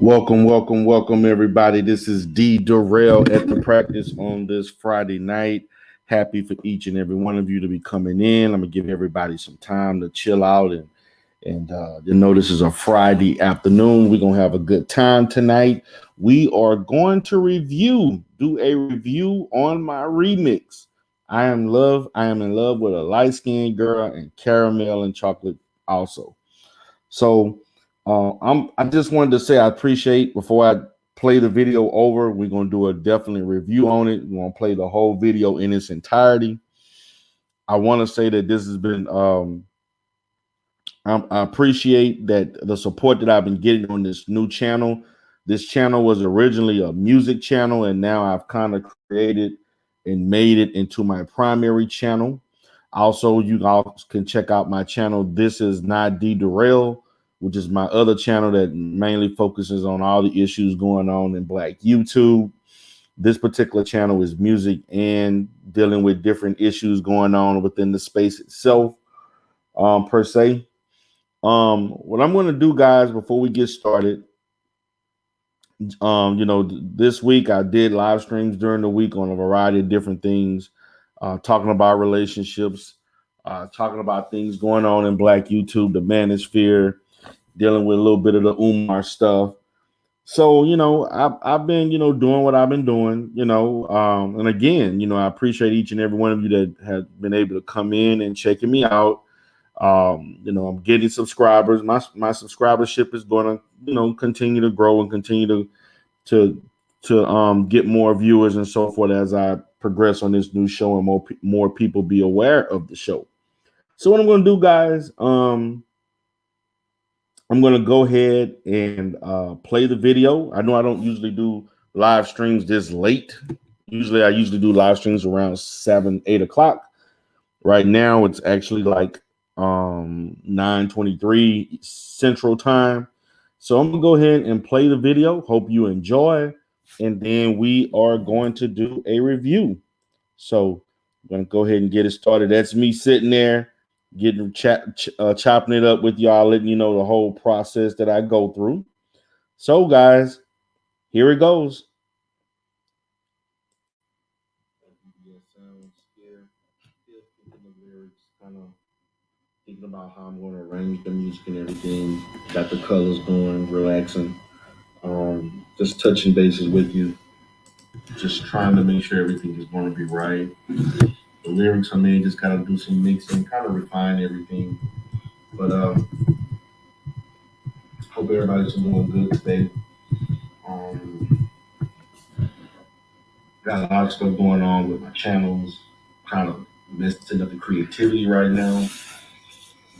Welcome, everybody. This is D. Durrell at the practice on this Friday night. Happy for each and every one of you to be coming in. I'm gonna give everybody some time to chill out and you know this is a Friday afternoon. We're gonna have a good time tonight. We are going to do a review on my remix. I am in love with a light skinned girl and caramel and chocolate also. So I just wanted to say I appreciate before I play the video over. We're gonna do a definitely review on it. We're gonna play the whole video in its entirety. I want to say that this has been I appreciate that the support that I've been getting on this new channel. This channel was originally a music channel, and now I've kind of created and made it into my primary channel. Also, you all can check out my channel. This is not D Durrell, which is my other channel that mainly focuses on all the issues going on in Black YouTube. This particular channel is music and dealing with different issues going on within the space itself, per se. What I'm going to do, guys, before we get started, this week I did live streams during the week on a variety of different things, talking about relationships, talking about things going on in Black YouTube, the manosphere, dealing with a little bit of the Umar stuff. So, I've been, doing what I've been doing, and again, I appreciate each and every one of you that have been able to come in and checking me out. I'm getting subscribers. My subscribership is going to, continue to grow and continue to get more viewers and so forth as I progress on this new show and more people be aware of the show. So what I'm going to do, guys, I'm going to go ahead and play the video. I know I don't usually do live streams this late. I usually do live streams around 7-8 o'clock. Right now, it's actually like 9:23 Central Time. So I'm going to go ahead and play the video. Hope you enjoy. And then we are going to do a review. So I'm going to go ahead and get it started. That's me sitting there chopping it up with y'all, letting you know the whole process that I go through. So, guys, here it goes. Thinking about how I'm going to arrange the music and everything. Got the colors going, relaxing. Just touching bases with you. Just trying to make sure everything is going to be right. The lyrics, I may just kind of do some mixing, kind of refine everything. But hope everybody's doing good today. Got a lot of stuff going on with my channels, kind of messing up the creativity right now,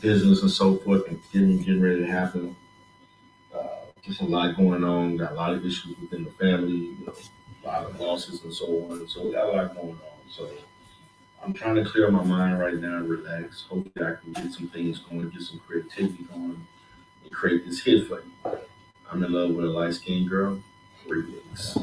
business and so forth, and getting ready to happen. Just a lot going on. Got a lot of issues within the family, a lot of losses and so on. So we got a lot going on. So I'm trying to clear my mind right now and relax. Hopefully I can get some things going, get some creativity going, and create this hit for you. I'm in love with a light-skinned girl. Remix.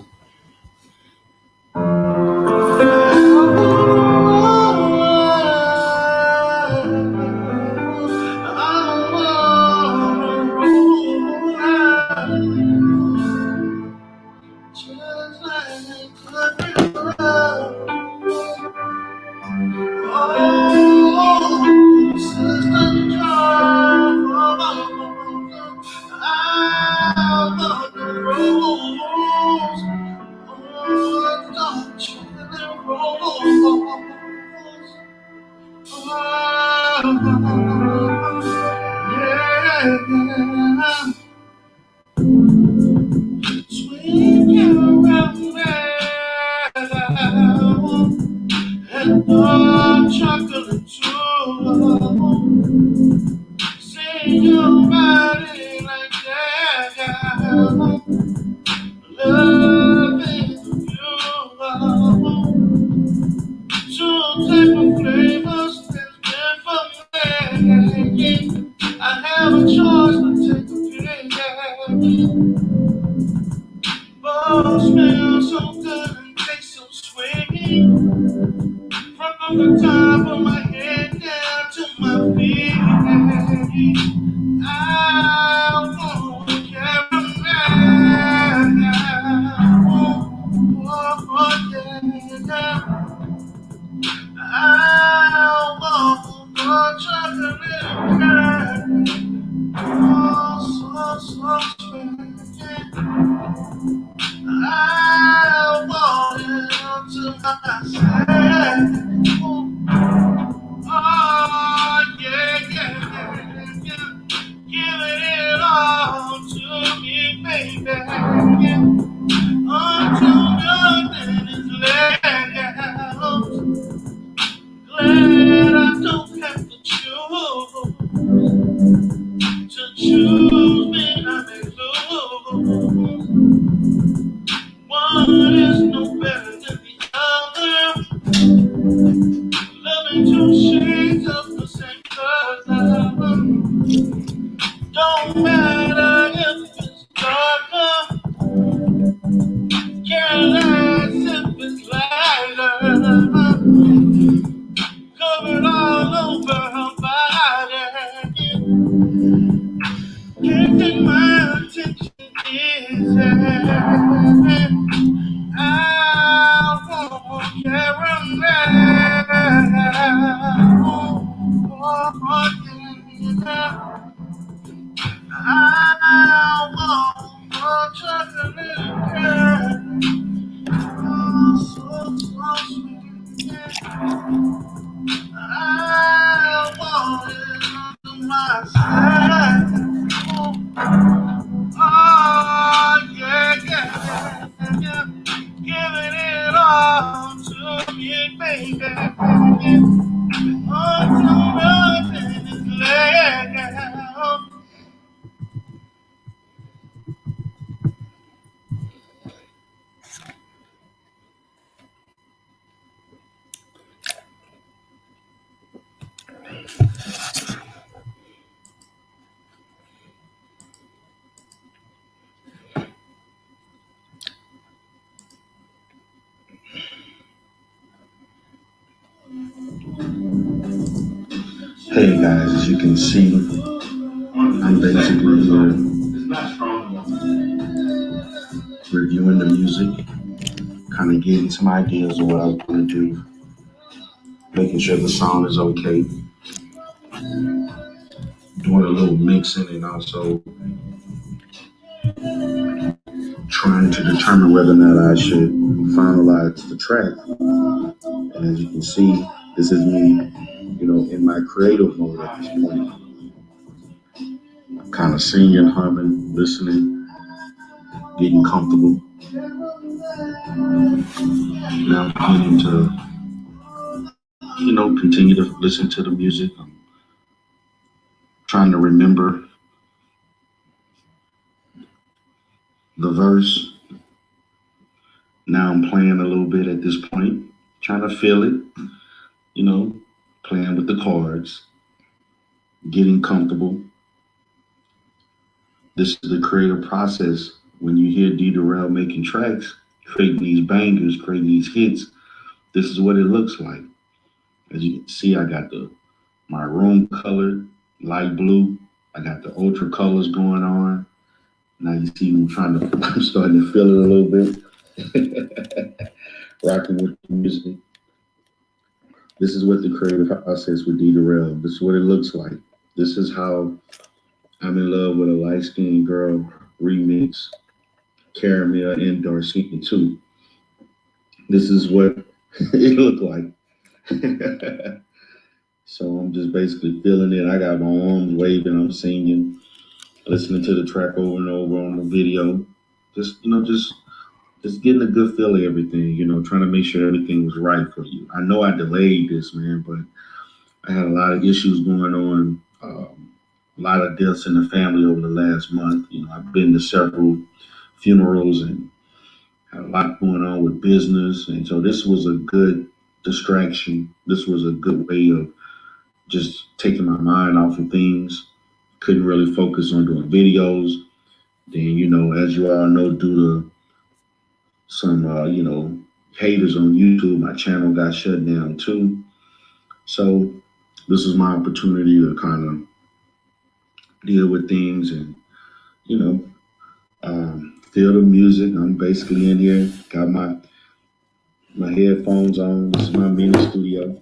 Chocolate too. See your body like that. Loving you. Two type of flavors that's good for me. I have a choice to take a pick. Both smell so good and taste so sweet. From the top of my head down to my feet, I want caramel. Oh, so sweet. I want it unto myself. Oh, yeah, yeah, yeah. Giving it all to me, baby. Yeah. Until nothing is left. Glad I don't have to choose me, I may lose. One is no better than the other. Loving two shades of the same color. Don't matter if it's darker, care less if it's lighter. Covered all over her body. Getting my attention easy. I won't caramel. Yeah. I want more chocolate. Oh, so sweet. I want it on my side. Oh, yeah, yeah, yeah. Giving it all to me, baby. Until nothing is left. Hey guys, as you can see, I'm basically reviewing the music, kind of getting some ideas of what I want to do, making sure the song is okay, doing a little mixing, and also trying to determine whether or not I should finalize the track. And as you can see, this is me, in my creative mode at this point. I'm kind of singing, humming, listening, getting comfortable. Now I'm beginning to, continue to listen to the music. I'm trying to remember the verse. Now I'm playing a little bit at this point, trying to feel it, you know, playing with the chords, getting comfortable. This is the creative process. When you hear D Durrell making tracks, creating these bangers, creating these hits, this is what it looks like. As you can see, I got my room colored light blue. I got the ultra colors going on. Now you see me I'm starting to feel it a little bit. Rocking with the music. This is what the creative process with D Durrell. This is what it looks like. This is how I'm in love with a light-skinned girl remix, Caramel and Darcy too. This is what it looked like. So I'm just basically feeling it. I got my arms waving, I'm singing, listening to the track over and over on the video. Just getting a good feel of everything, trying to make sure everything was right for you. I know I delayed this, man, but I had a lot of issues going on, a lot of deaths in the family over the last month. I've been to several funerals and had a lot going on with business. And so this was a good distraction. This was a good way of just taking my mind off of things. Couldn't really focus on doing videos. Then, as you all know, due to some, haters on YouTube, my channel got shut down too. So this is my opportunity to kind of deal with things and, feel the music. I'm basically in here, got my headphones on. This is my mini studio.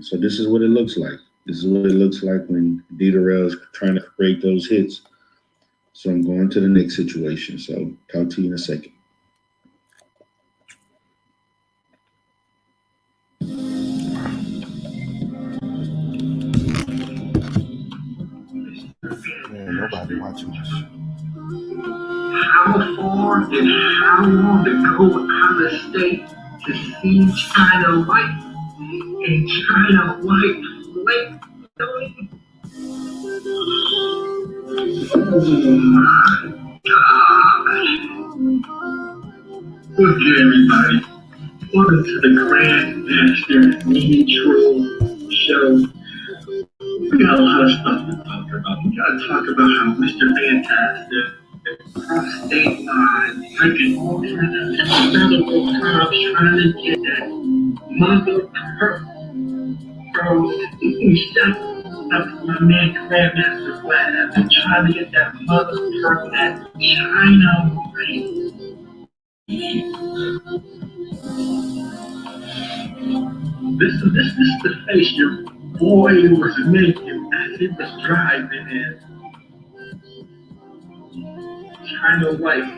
So this is what it looks like. This is what it looks like when Dieterell's trying to create those hits. So I'm going to the next situation. So talk to you in a second. Man, nobody watching my show. How far and how long to go out of state to see China White and China White Lake? Oh my gosh. Good day, everybody. Welcome to the Grandmaster Mini Troll Show. We got a lot of stuff to talk about. We got to talk about how Mr. Fantastic crossed state lines, breaking all kinds of federal cops trying to get that mother pro. He stepped up to my man Grandmaster Flat and trying to get that mother that China right. This is the face your boy was making as he was driving in. China White.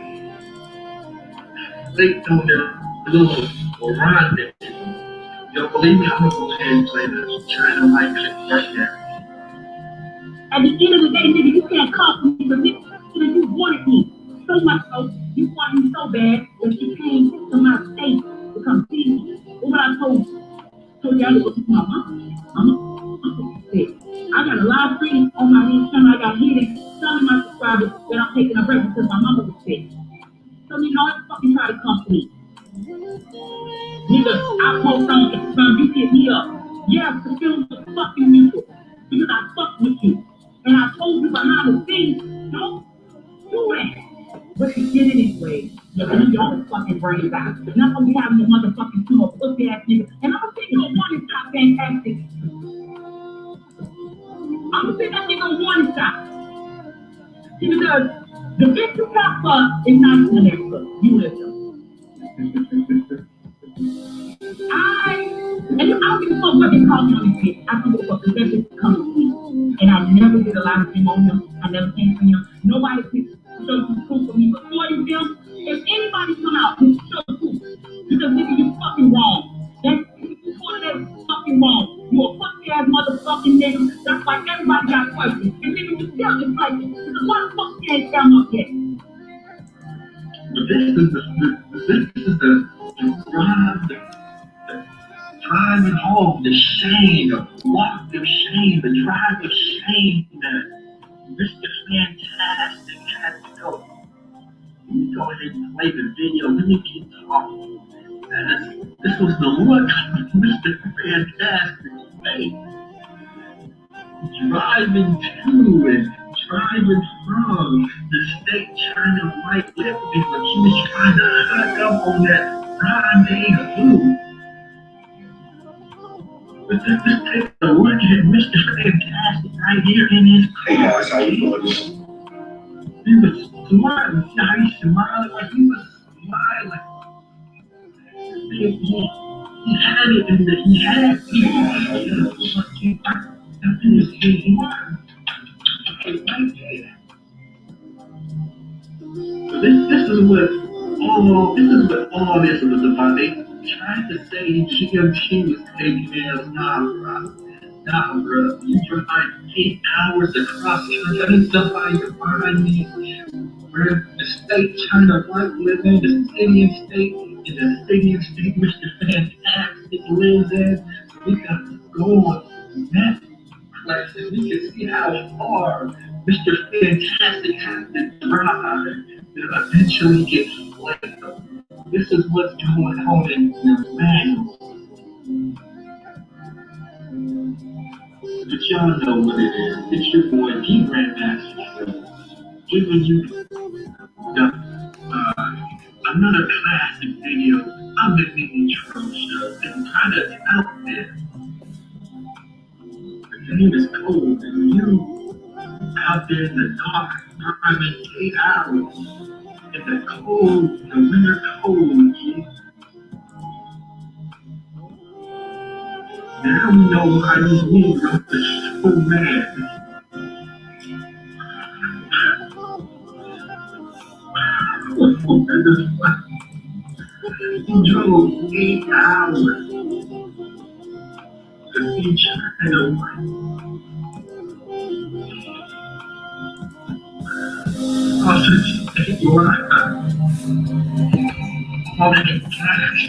Late on their little Rwanda. You don't believe me? I'm gonna go ahead and play this China White clip right there. At the end of the day, nigga, you can't call for me, but nigga, you wanted me. So much so, you wanted me so bad that you came to my state to come see me. But what I told you, y'all to go to my mom. I'm sick. I got a lot of things on my hand channel. I got hidden telling my subscribers that I'm taking a break because my mama was sick. So you know, fucking try to come to me. Nigga, I post on Instagram, you hit me up. Yeah, the film was fucking mutual. Because I fucked with you. And I told you behind the scenes, don't do that. But you did it anyway. You're gonna your own fucking brains out. Not gonna be having your motherfucking two of pussy ass nigga. And I'm gonna think you one is top fantastic. I'm gonna think that nigga on one shot. Because the bitch you got fucked is not even there for you listen. And I don't give a fuck what they call me on this shit. I don't give a fuck because that bitch coming to me. And I never did a live stream on him. I never came for him. Nobody can show you proof for me before you film. If anybody come out and show proof, because nigga, you fucking wrong. That's fucking wrong. You a pussy ass motherfucking nigga. That's why everybody got questions. And nigga, you tell this like, why the fuck you ain't come up yet? This is the driving home, the shame, the walk of shame, the drive of shame that Mr. Fantastic had to go. Let me go ahead and play the video. Let me keep talking. This was the look of Mr. Fantastic's face. Driving to and driving from the state China White lifting when she was trying to hook up on that rendezvous. But just take a look at Mr. Fantastic right here in his car. Hey guys, how you doing? He was smiling. Now he's smiling like he was smiling. He had it in the, he had it in his mind. Right there. So this is what all this was about. They tried to say GMT was taking nails. Nah, bro. You drive 8 hours across country. I need somebody to find me where the state China White live in, the city and state, and the city and state Mr. Fantastic lives in. So we got to go on that place and we can see how far Mr. Fantastic has to drive to eventually get played. This is what's going on in your man. But y'all know what it is. It's your boy D Grandmaster giving you another classic video of the Mini Troll Show. It's kind of out there. The game is cold and you out there in the dark, driving 8 hours in the cold, the winter cold, G. Now we know how these Negroes are so mad. He drove 8 hours to see China white. Cause it's right. All that cash.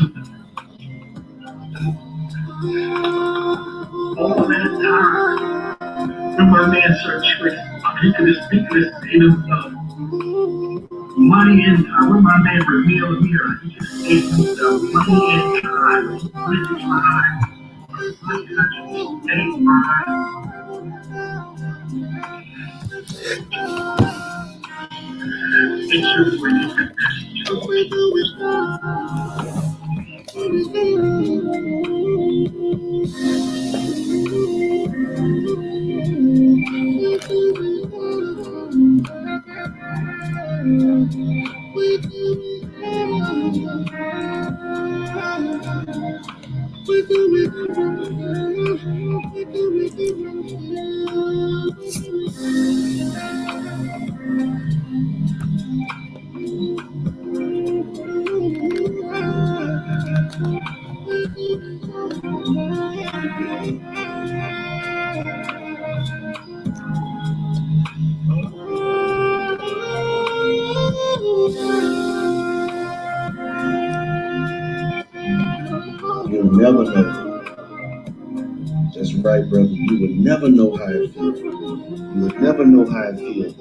All that time. When my man Sir Trick, speaking of the state of money and time, when my man Ramil here, he just gave himself money and time. Money and time. Money and time. It's your way. You'll never know. That's right, brother. You would never know how it feels. You would never know how it feels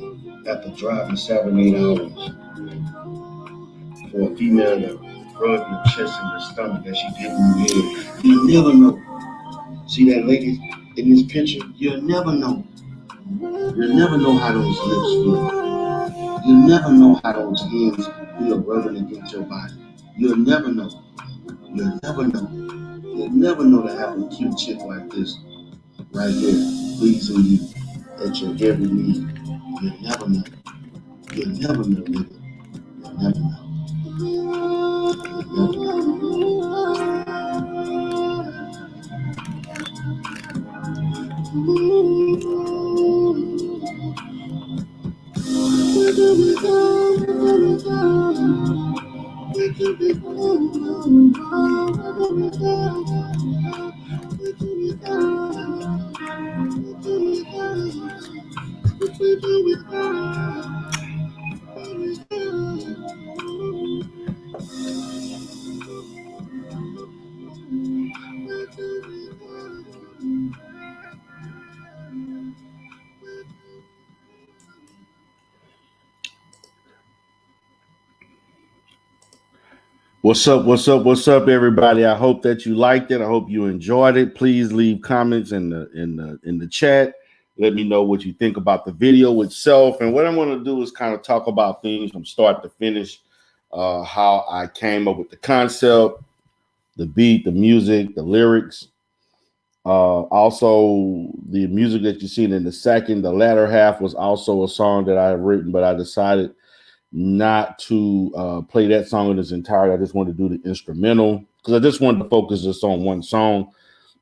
after driving 7, 8 hours for a female to rub your chest and your stomach as she get in your head. You'll never know. See that lady in this picture? You'll never know. You'll never know how those lips feel. You'll never know how those hands feel rubbing against your body. You'll never know. You'll never know. You'll never know to have a cute chick like this right here, pleasing you at your every need. You'll never know. You'll never know, nigga. You'll never know. You'll What's up, everybody? I hope that you liked it. I hope you enjoyed it. Please leave comments in the chat. Let me know what you think about the video itself. And what I'm going to do is kind of talk about things from start to finish, how I came up with the concept, the beat, the music, the lyrics. Also, the music that you seen in the latter half was also a song that I have written, but I decided not to play that song in its entirety. I just wanted to do the instrumental because I just wanted to focus just on one song.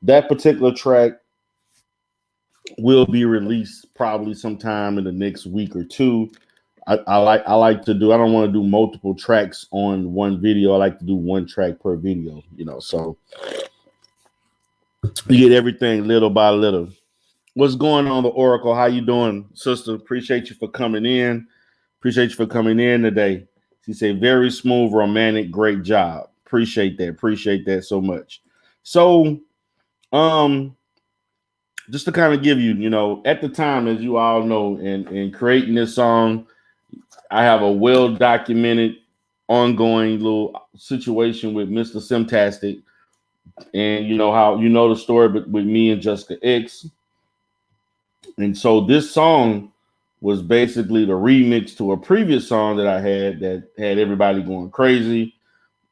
That particular track will be released probably sometime in the next week or two. I like to do. I don't want to do multiple tracks on one video. I like to do one track per video. So you get everything little by little. What's going on, the Oracle? How you doing, sister? Appreciate you for coming in. Appreciate you for coming in today. She said, very smooth, romantic, great job. Appreciate that. Appreciate that so much. So, just to kind of give you, at the time, as you all know, in creating this song, I have a well-documented, ongoing little situation with Mr. Simtastic. And how the story with me and Jessica X. And so this song was basically the remix to a previous song that I had that had everybody going crazy.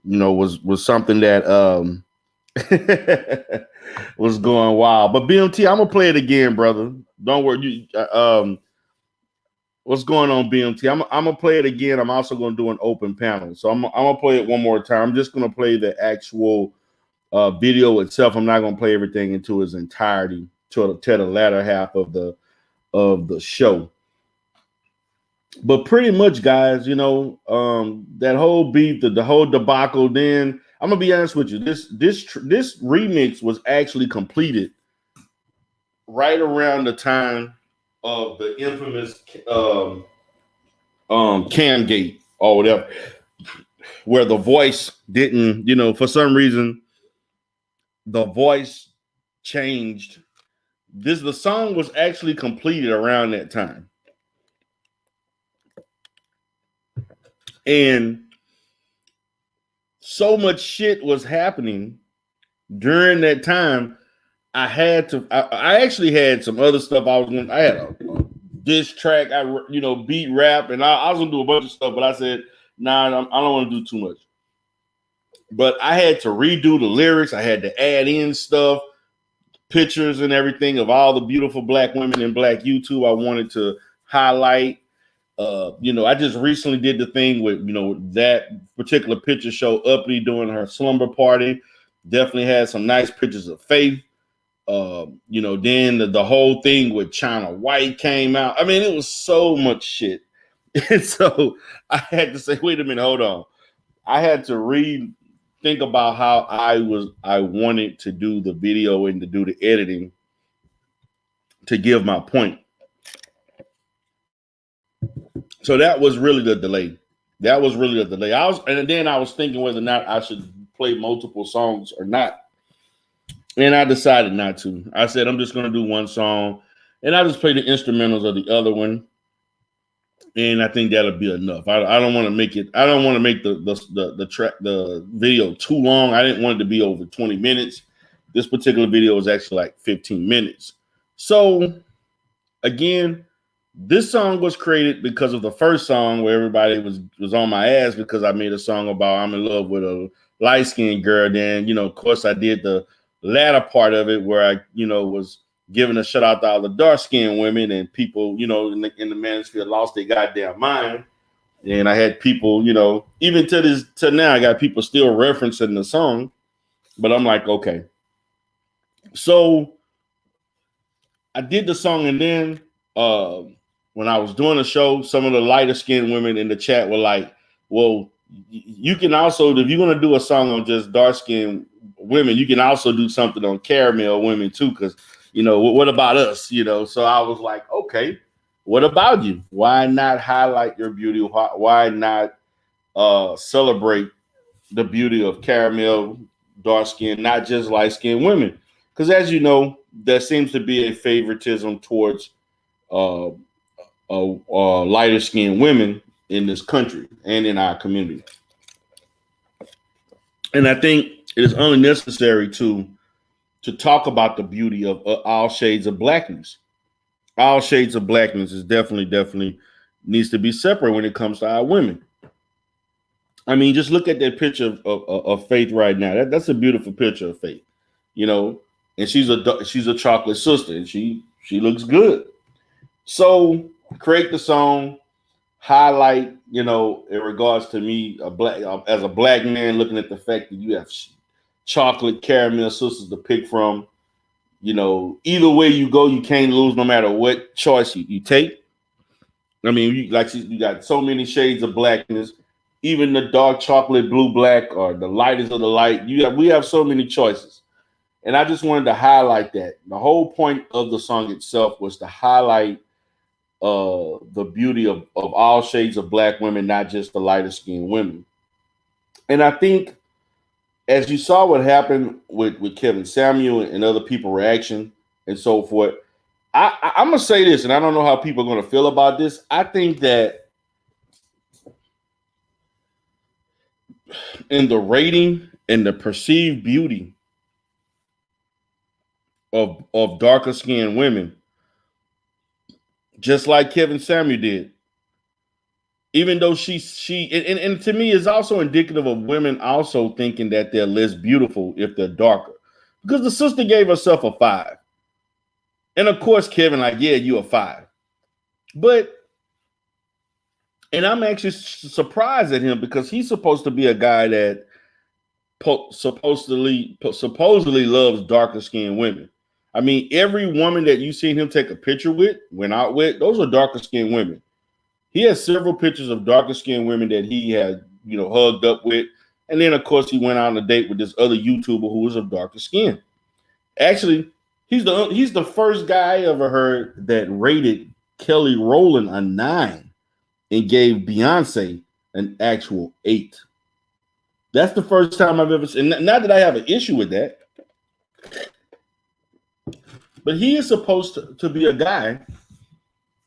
Was something that was going wild. But BMT, I'm gonna play it again, brother. Don't worry. What's going on, BMT? I'm gonna play it again. I'm also gonna do an open panel, so I'm gonna play it one more time. I'm just gonna play the actual video itself. I'm not going to play everything into its entirety to the latter half of the show. But pretty much, guys, you know, that whole beat, the whole debacle. Then I'm gonna be honest with you. This remix was actually completed right around the time of the infamous Camgate or whatever, where the voice didn't, you know, for some reason, the voice changed. The song was actually completed around that time. And so much shit was happening during that time. I actually had some other stuff I had a diss track, beat rap, and I was gonna do a bunch of stuff, but I said, nah, I don't want to do too much. But I had to redo the lyrics. I had to add in stuff, pictures and everything of all the beautiful black women in black YouTube I wanted to highlight. I just recently did the thing with, that particular picture show Uppity doing her slumber party. Definitely had some nice pictures of Faith. Then the whole thing with China White came out. I mean, it was so much shit. And so I had to say, wait a minute, hold on. I had to think about how I wanted to do the video and to do the editing to give my point. So that was really the delay. And then I was thinking whether or not I should play multiple songs or not. And I decided not to. I said, I'm just going to do one song. And I just play the instrumentals of the other one. And I think that'll be enough. I don't want to make it. I don't want to make the video too long. I didn't want it to be over 20 minutes. This particular video was actually like 15 minutes. So again, this song was created because of the first song where everybody was on my ass because I made a song about I'm in love with a light-skinned girl. Then, of course, I did the latter part of it where I, was giving a shout out to all the dark-skinned women and people, in the manosphere lost their goddamn mind. And I had people, even to now, I got people still referencing the song. But I'm like, okay. So I did the song, and then when I was doing the show, some of the lighter skinned women in the chat were like, well, you can also, if you're going to do a song on just dark skinned women, you can also do something on caramel women too. Because, what about us? So I was like, okay, what about you? Why not highlight your beauty? Why not celebrate the beauty of caramel, dark skin, not just light skinned women? Because as you know, there seems to be a favoritism towards lighter skinned women in this country and in our community. And I think it is only necessary to talk about the beauty of all shades of blackness. All shades of blackness is definitely needs to be separate when it comes to our women. I mean, just look at that picture of Faith right now. That's a beautiful picture of Faith, and she's a chocolate sister, and she looks good. So create the song, highlight, in regards to me, as a black man, looking at the fact that you have chocolate caramel sisters to pick from. Either way you go, you can't lose no matter what choice you take. I mean, you got so many shades of blackness, even the dark chocolate, blue, black, or the lightest of the light. We have so many choices. And I just wanted to highlight that. The whole point of the song itself was to highlight the beauty of all shades of black women, not just the lighter skinned women. And I think as you saw what happened with Kevin Samuel and other people reaction and so forth, I'm going to say this, and I don't know how people are going to feel about this. I think that in the rating and the perceived beauty of darker skinned women, just like Kevin Samuel did, even though she and to me is also indicative of women also thinking that they're less beautiful if they're darker, because the sister gave herself a 5, and of course Kevin like, yeah, you a 5, and I'm actually surprised at him because he's supposed to be a guy that supposedly loves darker skinned women. I mean, every woman that you seen him take a picture with, went out with, those are darker skinned women. He has several pictures of darker skinned women that he had, hugged up with. And then, of course, he went out on a date with this other YouTuber who was of darker skin. Actually, he's the first guy I ever heard that rated Kelly Rowland a 9 and gave Beyonce an actual 8. That's the first time I've ever seen. Not that I have an issue with that, but he is supposed to be a guy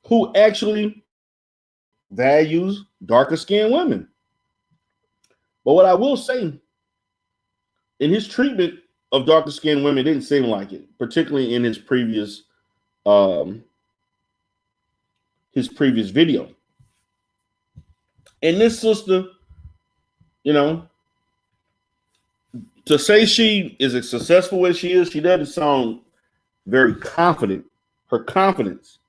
who actually values darker skinned women. But what I will say, in his treatment of darker skinned women, didn't seem like it, particularly in his previous video. And this sister, to say she is as successful as she is, she doesn't sound very confident. Her confidence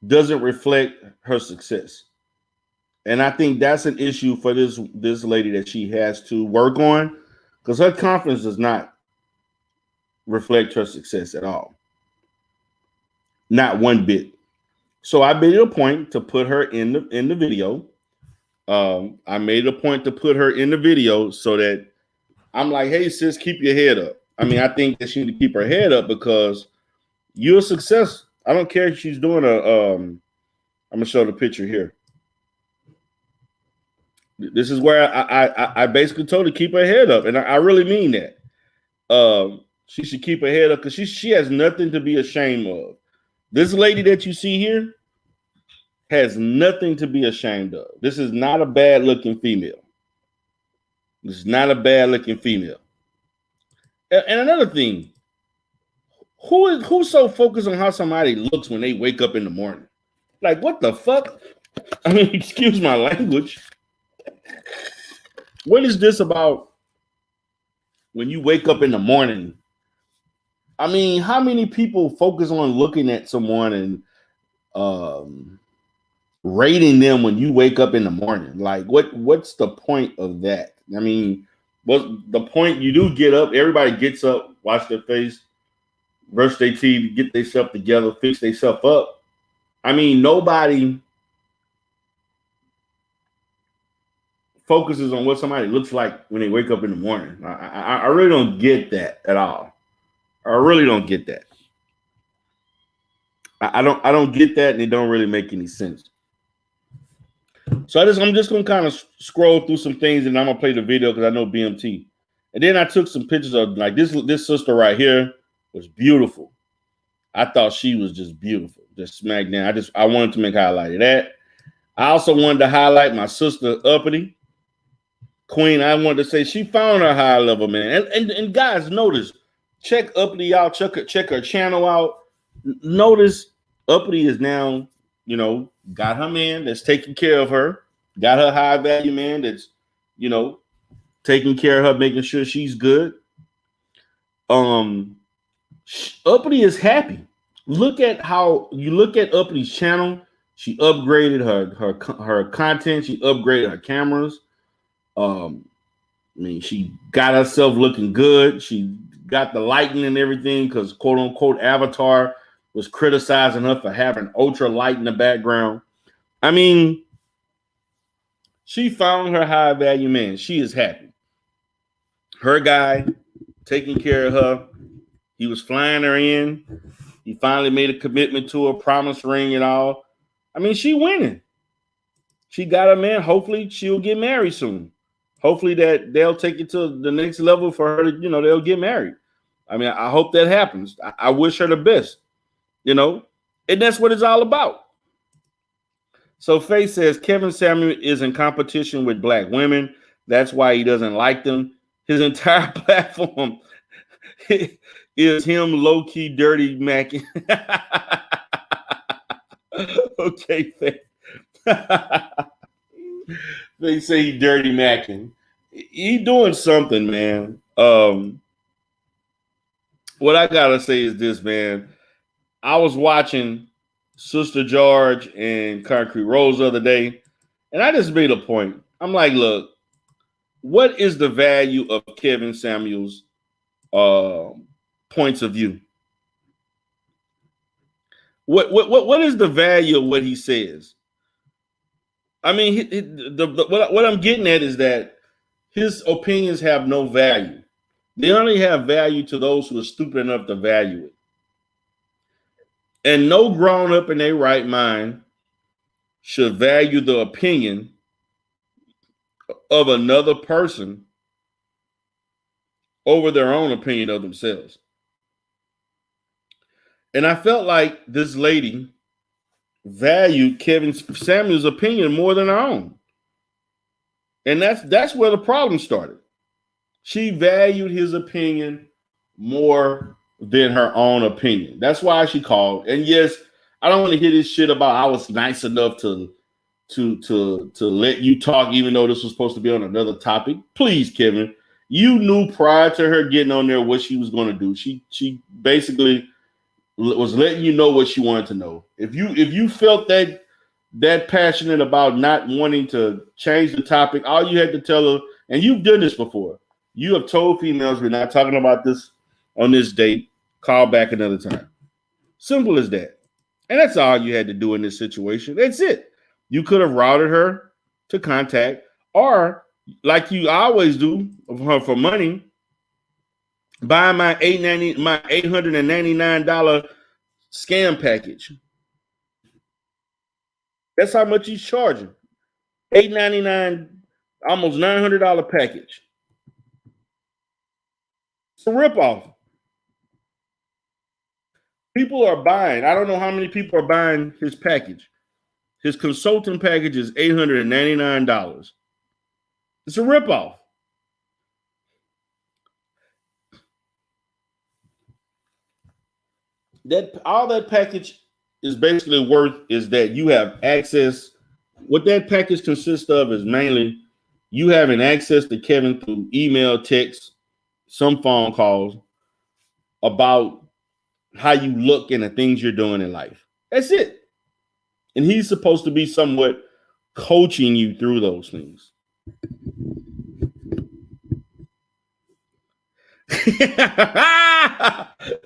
doesn't reflect her success. And I think that's an issue for this lady that she has to work on, because her confidence does not reflect her success at all. Not one bit. So I made it a point to put her in the video. I made it a point to put her in the video so that I'm like, hey, sis, keep your head up. I mean, I think that she need to keep her head up because you're a success. I don't care if she's doing I'm going to show the picture here. This is where I basically told her to keep her head up. And I really mean that. She should keep her head up because she has nothing to be ashamed of. This lady that you see here has nothing to be ashamed of. This is not a bad-looking female. This is not a bad-looking female. And another thing, who's so focused on how somebody looks when they wake up in the morning? Like, what the fuck? I mean, excuse my language. What is this about when you wake up in the morning? I mean, how many people focus on looking at someone and rating them when you wake up in the morning? Like, what's the point of that? I mean, what's the point? You do get up, everybody gets up, wash their face, brush their teeth, get themselves together, fix themselves up. I mean, nobody focuses on what somebody looks like when they wake up in the morning. I really don't get that at all. I really don't get that. I don't get that, and it don't really make any sense. So I'm just gonna kind of scroll through some things, and I'm gonna play the video because I know BMT. And then I took some pictures of like this sister right here was beautiful. I thought she was just beautiful, just smack down. I wanted to make highlight of that. I also wanted to highlight my sister Uppity Queen. I wanted to say she found her high level man. And guys, notice, check Uppity out, check her channel out. Notice Uppity is now, got her man that's taking care of her, got her high value man that's, taking care of her, making sure she's good. Uppity is happy. Look at Uppity's channel. She upgraded her content. She upgraded her cameras. I mean, she got herself looking good. She got the lighting and everything because quote unquote Avatar was criticizing her for having ultra light in the background. I mean, she found her high value man. She is happy. Her guy taking care of her. He was flying her in. He finally made a commitment to her, promise ring and all. I mean, she winning. She got a man. Hopefully she'll get married soon. Hopefully that they'll take it to the next level for her to, they'll get married. I mean, I hope that happens. I wish her the best, and that's what it's all about. So Faye says Kevin Samuel is in competition with black women. That's why he doesn't like them. His entire platform is him low-key dirty macking. Okay, Faye. They say he dirty macking. He doing something, man. What I gotta say is this, man. I was watching Sister George and Concrete Rose the other day, and I just made a point. I'm like, look, what is the value of Kevin Samuels' points of view? What is the value of what he says? I mean, what I'm getting at is that his opinions have no value. They only have value to those who are stupid enough to value it. And no grown up in their right mind should value the opinion of another person over their own opinion of themselves. And I felt like this lady valued Kevin Samuels' opinion more than her own. And that's where the problem started. She valued his opinion more than her own opinion. That's why she called. And yes, I don't want to hear this shit about I was nice enough to let you talk, even though this was supposed to be on another topic. Please, Kevin, you knew prior to her getting on there what she was going to do. She basically was letting you know what she wanted to know. If you felt that passionate about not wanting to change the topic, all you had to tell her, and you've done this before. You have told females we're not talking about this on this date. Call back another time. Simple as that. And that's all you had to do in this situation. That's it. You could have routed her to contact, or like you always do for money, buy my $899 scam package. That's how much he's charging. $899, almost $900 package. It's a ripoff. People are buying. I don't know how many people are buying his package. His consulting package is $899. It's a ripoff. That all that package is basically worth is that you have access. What that package consists of is mainly you having access to Kevin through email, text, some phone calls about how you look and the things you're doing in life. That's it. And he's supposed to be somewhat coaching you through those things.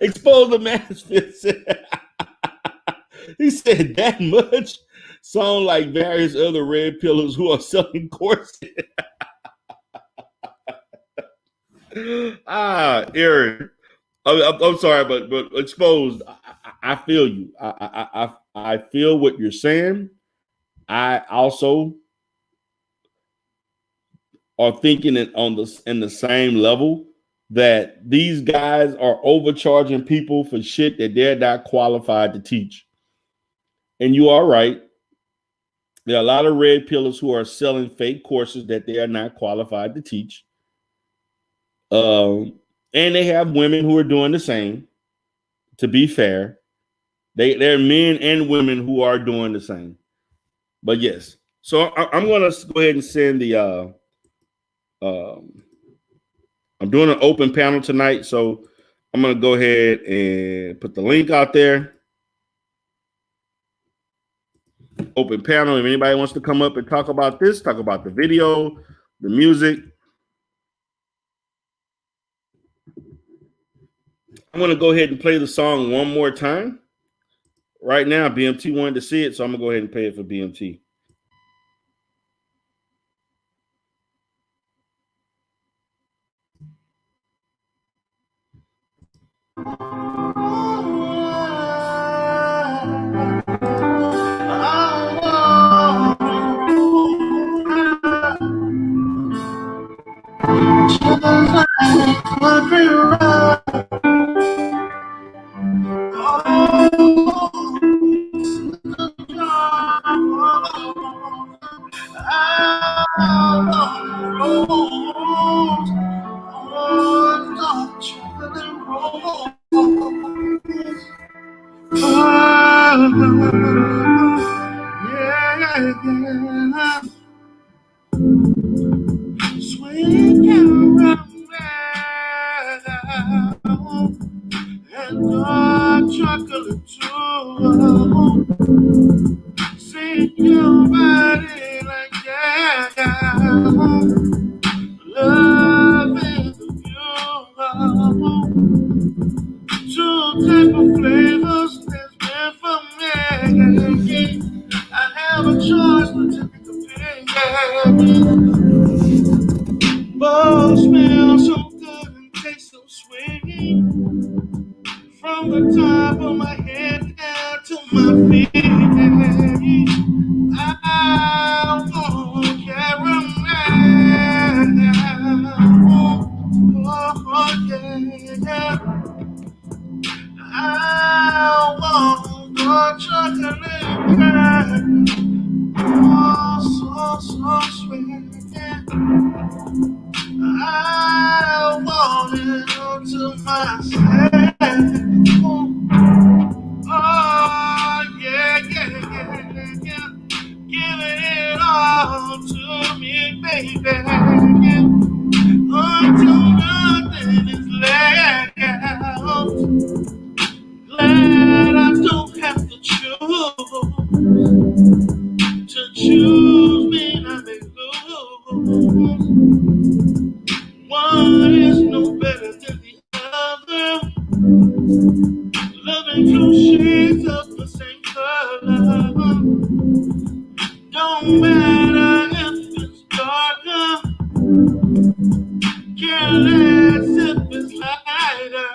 Expose the man's. He said that much. Sound like various other red pillars who are selling courses. Aaron, I'm sorry, but exposed. I feel you. I feel what you're saying. I also are thinking it in the same level that these guys are overcharging people for shit that they're not qualified to teach. And you are right. There are a lot of red pillars who are selling fake courses that they are not qualified to teach. And they have women who are doing the same. To be fair, there are men and women who are doing the same. But yes, so I'm going to go ahead and send the. I'm doing an open panel tonight, so I'm going to go ahead and put the link out there. Open panel. If anybody wants to come up and talk about this, talk about the video, the music. I'm going to go ahead and play the song one more time. Right now, BMT wanted to see it, so I'm going to go ahead and play it for BMT. Swing around and dark chocolate too. See your body like yeah. I have a choice to take the pain. Both smell so good and taste so sweet. From the top of my head down to my feet. I want caramel. Oh, yeah. I want the chocolate. Oh, so sweet. I want it to myself. Oh, yeah. Giving it all to me, baby. Until nothing is left. Glad I don't have to choose me, I may lose. One is no better than the other. Loving two shades of the same color. Don't matter if it's darker. Care less if it's lighter.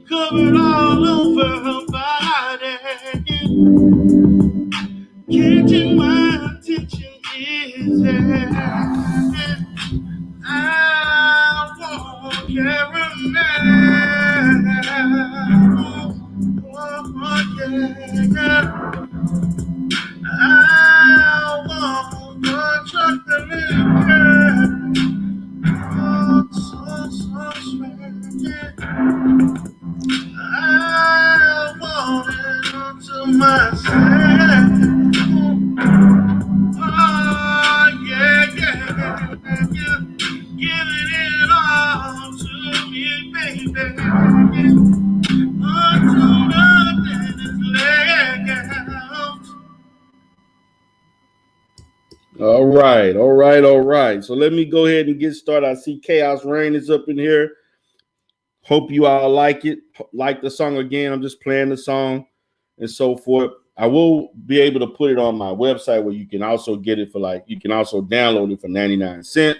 Covered all over her body. Catching my attention is that I want caramel. Oh, yeah. I want the chocolate. Oh, so sweet. Yeah. I want it to myself. Oh, yeah. Giving it all to me, baby. Until nothing is left. All right. So let me go ahead and get started. I see Chaos Rain is up in here. Hope you all like it. Like the song again. I'm just playing the song and so forth. I will be able to put it on my website where you can also get it for you can also download it for 99 cents.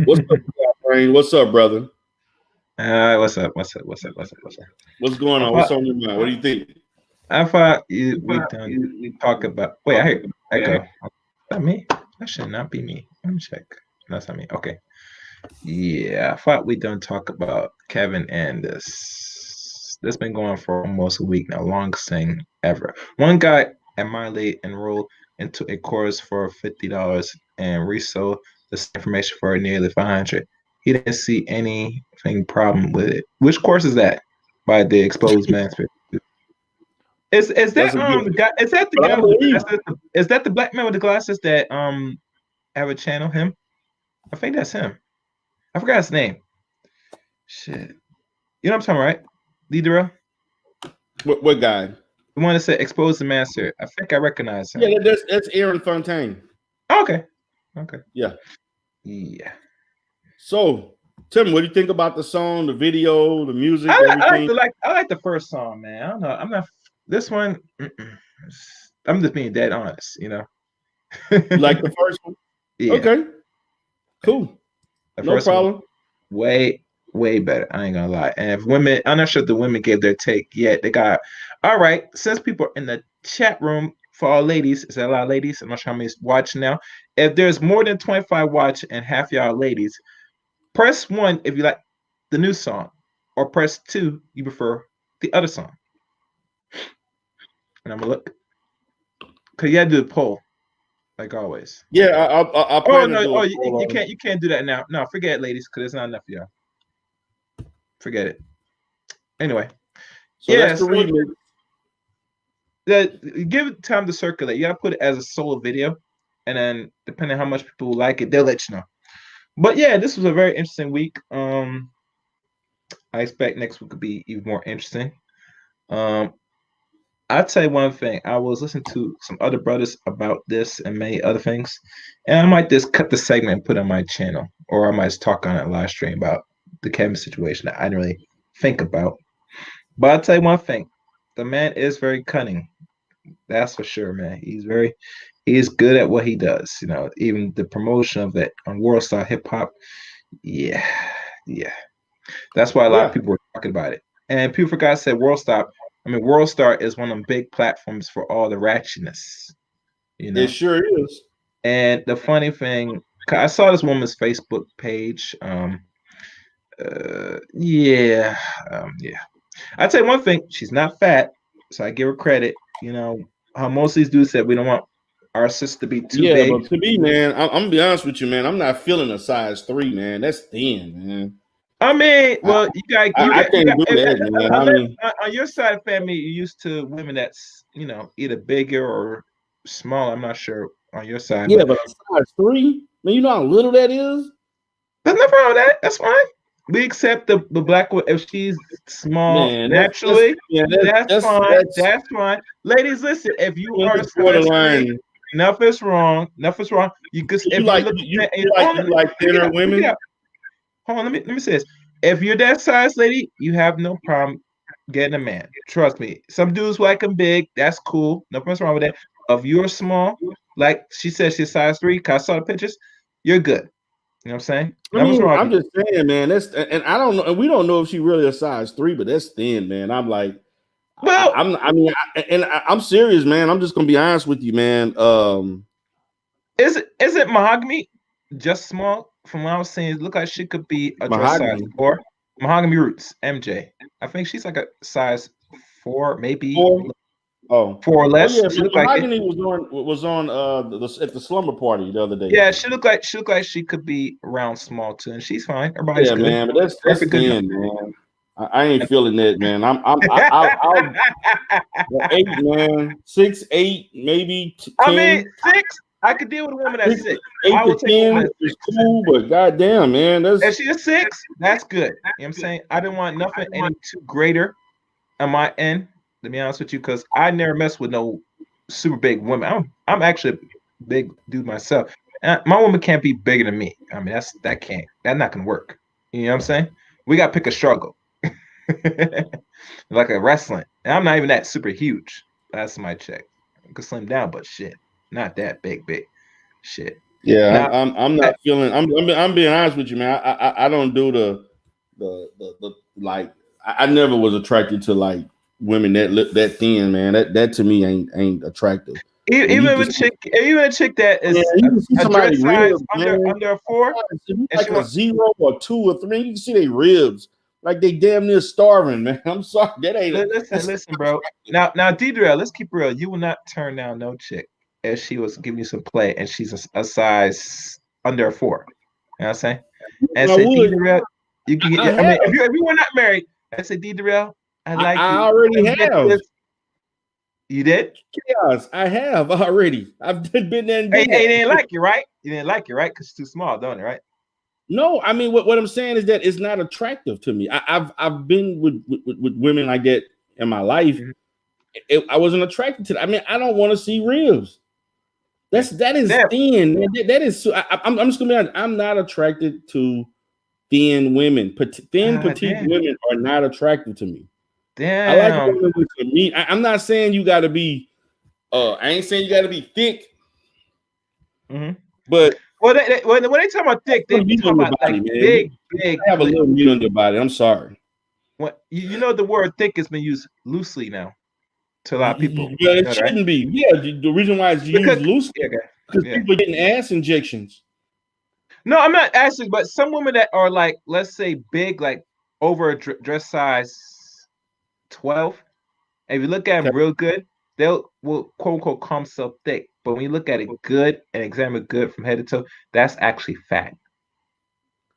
What's up, Chaos Rain? What's up, brother? What's up? What's going on? What's on your mind? What do you think? I thought we talk about. Wait, I hear echo. Is that me? That should not be me. Let me check. That's not me. Okay. Yeah, I thought we done talk about Kevin and this. This been going for almost a week now. Longest thing ever. One guy at Miley enrolled into a course for $50 and resold this information for nearly $500. He didn't see anything problem with it. Which course is that? By the exposed man. Is that the guy? Is that the guy with the glasses? Is that the black man with the glasses that have a channel? Him? I think that's him. I forgot his name. Shit. You know what I'm talking about, right? Leader? What guy? The one that said expose the master. I think I recognize him. Yeah, that's Aaron Fontaine. Okay. Yeah. So, Tim, what do you think about the song, the video, the music, everything? I like the first song, man. I don't know. I'm not this one. I'm just being dead honest, you know. Like the first one? Yeah. Okay. Cool. No problem. Way better. I ain't gonna lie. And if women, I'm not sure if the women gave their take yet. They got all right. Since people are in the chat room for all ladies, is that a lot of ladies? I'm not sure how many watching now. If there's more than 25 watch and half y'all ladies, press 1 if you like the new song, or press 2 you prefer the other song. And I'm gonna look. Cause you gotta do a poll. Like always. Yeah, I'll plan to do it. You can't do that now. No, forget it, ladies, because it's not enough for y'all. Forget it. Anyway. So that's the remix. Give it time to circulate. You gotta put it as a solo video, and then depending on how much people like it, they'll let you know. But yeah, this was a very interesting week. I expect next week will be even more interesting. I'll tell you one thing. I was listening to some other brothers about this and many other things, and I might just cut the segment and put it on my channel, or I might just talk on a live stream about the Kevin situation that I didn't really think about. But I'll tell you one thing. the man is very cunning. That's for sure, man. He's good at what he does. You know, even the promotion of that on World Star Hip Hop. Yeah, yeah. That's why a lot of people were talking about it. And people forgot to say World Star. I mean, World Star is one of them big platforms for all the ratchetness. You know, It sure is. and the funny thing, I saw this woman's Facebook page. Yeah, yeah. I'd say one thing: she's not fat, so I give her credit. You know, how most of these dudes said we don't want our sister to be too Yeah, big. but to me, man, I'm gonna be honest with you, man. I'm not feeling a size 3, man. That's thin, man. I mean, well, I can't do that, man. I mean, on your side of family, you're used to women that's either bigger or small. I'm not sure on your side, yeah, but but a size 3, man, you know how little that is? there's nothing wrong with that. That's fine. We accept the black woman if she's small Man, naturally. That's fine. that's That's fine. Ladies, listen. If you are a size 3, borderline. nothing's wrong. Nothing's wrong. You could if You like look you at like thinner women? Hold on, let me say this. If you're that size, lady, you have no problem getting a man. Trust me. Some dudes like them big. That's cool. Nothing's wrong with that. If you're small, like she said, she's size 3. Cause I saw the pictures. You're good. You know what I'm saying? I mean, I'm just saying, man. And I don't know, and we don't know if she really a size 3, but that's thin, man. I'm like, well, I'm serious, man. I'm just gonna be honest with you, man. Is it mahogany? Just small? From what I was saying, it looked like she could be a dress size 4. Mahogany Roots, MJ. I think she's like a size 4, maybe 4. 4 or less. Yeah, she Mahogany was on at the slumber party the other day. Yeah, she looked like she could be around small too, and she's fine. Everybody's good. Man, but that's thin, man. I ain't feeling that, man. I'll 8, man. 6, 8, maybe 10. I mean 6. I could deal with a woman at 6. 8 to 10 is cool, but goddamn, man, if she's 6, that's good. You know what I'm saying? I didn't want nothing any too greater on my end. To be honest with you, because I never mess with no super big women. I'm actually a big dude myself. My woman can't be bigger than me. I mean, that's not gonna work. You know what I'm saying? We gotta pick a struggle. Like a wrestling. And I'm not even that super huge. That's my check. I could slim down, but shit, not that big. Shit. Yeah, now, I'm not feeling. I'm being honest with you, man. I don't do the like. I never was attracted to like women that thin, man. That to me ain't attractive. Even a chick that is a dress size under a 4, like a 0 or 2 or 3, you can see their ribs. Like they damn near starving, man. I'm sorry. That ain't listen, bro. Now, D-Drill, let's keep real. You will not turn down no chick if she was giving you some play and she's a size under a 4. You know what I'm saying? And say D-Drill, you can get. I mean, if you were not married, I say D-Drill, I like you. I already have. You did? Yes, I have already. I've been there. Hey, they didn't like you, right? You didn't like you, right? Because it's too small, don't it, right? No, I mean what I'm saying is that it's not attractive to me. I've been with women like that in my life. I wasn't attracted to that. I mean, I don't want to see ribs. That is thin. That is. I'm just gonna be honest. I'm not attracted to thin women. Petite women are not attractive to me. Damn. I like women with some meat. I'm not saying you got to be. I ain't saying you got to be thick. But when they talk about thick, they talk about like big. Have a little meat on your body. I'm sorry. What you know, the word thick has been used loosely now to a lot of people. Yeah, it shouldn't be. Yeah, the reason why it's used loosely because people are getting ass injections. No, I'm not asking, but some women that are like, let's say, big, like over a dress size 12. If you look at them real good, will quote unquote come so thick. But when you look at it good and examine it good from head to toe, that's actually fat. You know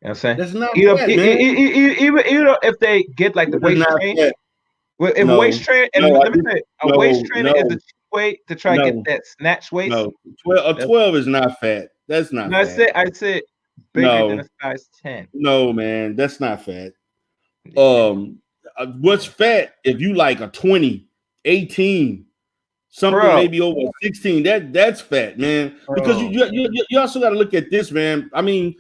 what I'm saying? That's not fat, man. Even if they get like the waist train, if waist train, and let me say, a waist trainer is a cheap way to try to get that snatch waist. No, 12 is not fat. That's not. I said bigger than a size 10. No, man, that's not fat. What's fat if you like a 20, 18, something maybe over 16? That's fat, man. Because you also got to look at this, man. I mean,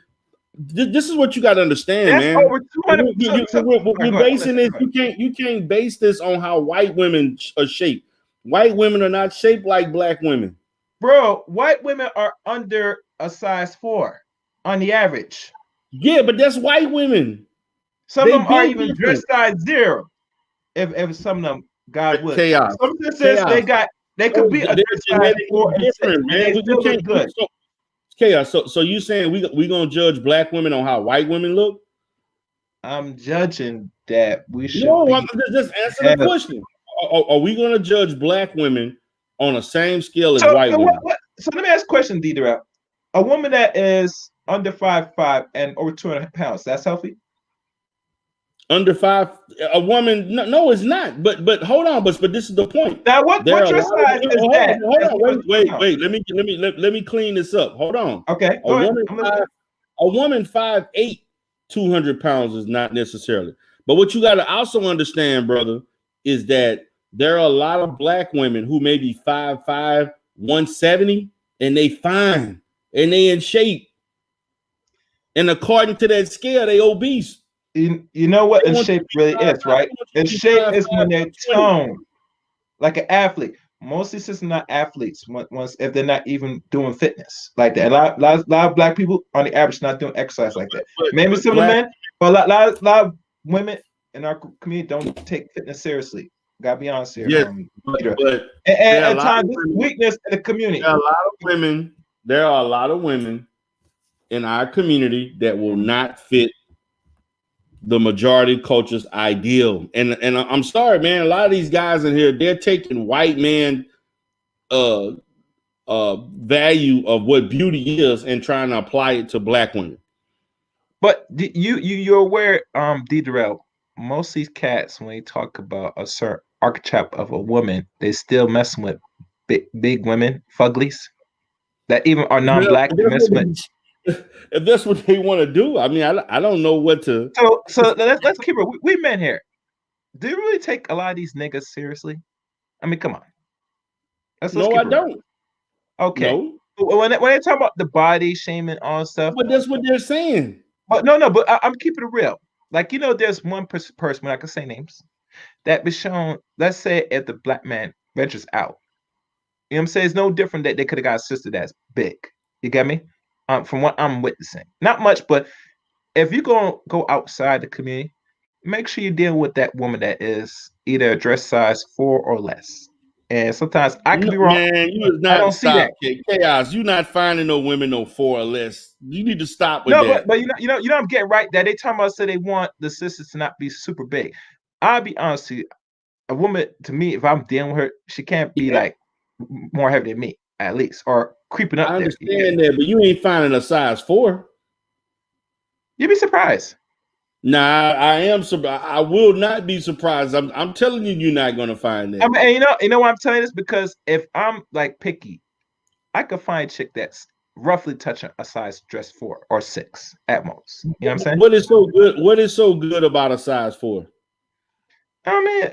This is what you got to understand, That's man. over 200. We're basing this. You can't base this on how white women are shaped. White women are not shaped like black women. Bro, white women are under a size 4 on the average. Yeah, but that's white women. Some of them are even dress size 0. If some of them, God would. Chaos. Some instances they could be a dress size 4 and 6, and they still look good. Chaos. So you saying we gonna judge black women on how white women look? I'm judging that we should. No, just answer the question. Are we gonna judge black women on the same scale as white women? So let me ask a question, Deidre. A woman that is under 5'5" and over 200 pounds, that's healthy? Under 5, a woman? No, it's not. But hold on. But this is the point. Now, what dress size is that? Hold on. Wait. Let me clean this up. Hold on. Okay. A woman 5'8", 200 pounds is not necessarily. But what you got to also understand, brother, is that there are a lot of black women who may be 5'5", 170, and they fine and they in shape. And according to that scale, they obese. You know what in shape really is, right? In shape is when they're toned, like an athlete. Most of these are not athletes once if they're not even doing fitness like that. A lot of black people on the average not doing exercise like that. Maybe some of the men, but a lot of women in our community don't take fitness seriously. Gotta be honest here. Yes, but at times weakness in the community. There are a lot of women in our community that will not fit the majority culture's ideal. And I'm sorry, man, a lot of these guys in here, they're taking white man value of what beauty is and trying to apply it to black women. But you're aware, Deidre, most of these cats, when they talk about a certain archetype of a woman, they still messing with big women, fuglies that even are non-black. If that's what they want to do, I mean, I don't know what to. So let's keep it. We men here. Do you really take a lot of these niggas seriously? I mean, come on. No, I don't. Okay. No. When they talk about the body shaming, all stuff, but that's what they're saying. But no. But I'm keeping it real. Like, you know, there's one person, I can say names, that was shown. Let's say if the black man ventures out, you know what I'm saying? It's no different that they could have got a sister that's big. You get me? From what I'm witnessing, not much, but if you're gonna go outside the community, make sure you deal with that woman that is either a dress size 4 or less. And sometimes I could be wrong. Man, I don't see that. Chaos. You're not finding no women no 4 or less. You need to stop with that. But you know, I'm getting right that they talking about say they want the sisters to not be super big. I'll be honest with you, a woman to me, if I'm dealing with her, she can't be like more heavy than me, at least, or creeping up. I understand that, but you ain't finding a size 4. You'd be surprised. Nah, I am surprised. I will not be surprised. I'm telling you, you're not gonna find that. I mean, you know why I'm telling you this? Because if I'm like picky, I could find a chick that's roughly touching a size dress 4 or 6 at most. You know what I'm saying? What is so good? What is so good about a size 4? I mean,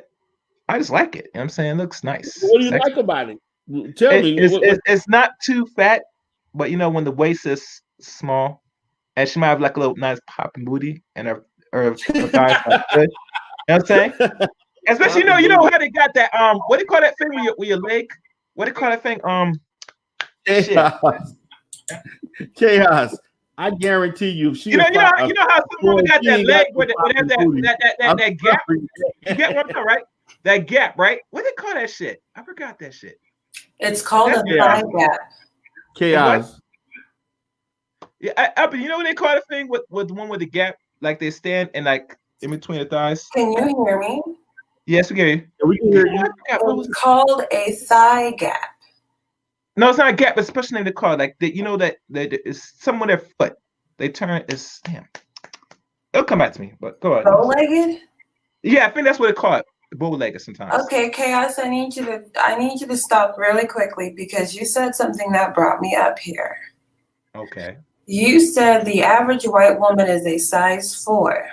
I just like it. You know what I'm saying? It looks nice. What do you like about it? Tell me. It's not too fat, but you know, when the waist is small, and she might have like a little nice popping booty, and her thighs are good. You know what I'm saying? Especially, you know how they got that what do you call that thing with your leg? What do you call that thing? Chaos. I guarantee you, you know how some women got that leg where they have that gap. You get one time, right? That gap, right? What do they call that shit? I forgot that shit. It's called a thigh gap. Chaos. Yeah, but you know what they call the thing with the one with the gap? Like they stand and like in between the thighs. Can you hear me? Yes, we can hear you. Yeah, we can hear you. It's called a thigh gap. No, it's not a gap. It's a special name they call it. Like you know that it's somewhere their foot. They turn. It's damn. It'll come back to me. But go ahead. Bow-legged? Yeah, I think that's what they call it. Bow-legged sometimes. Okay, Chaos. I need you to stop really quickly because you said something that brought me up here. Okay. You said the average white woman is a size 4.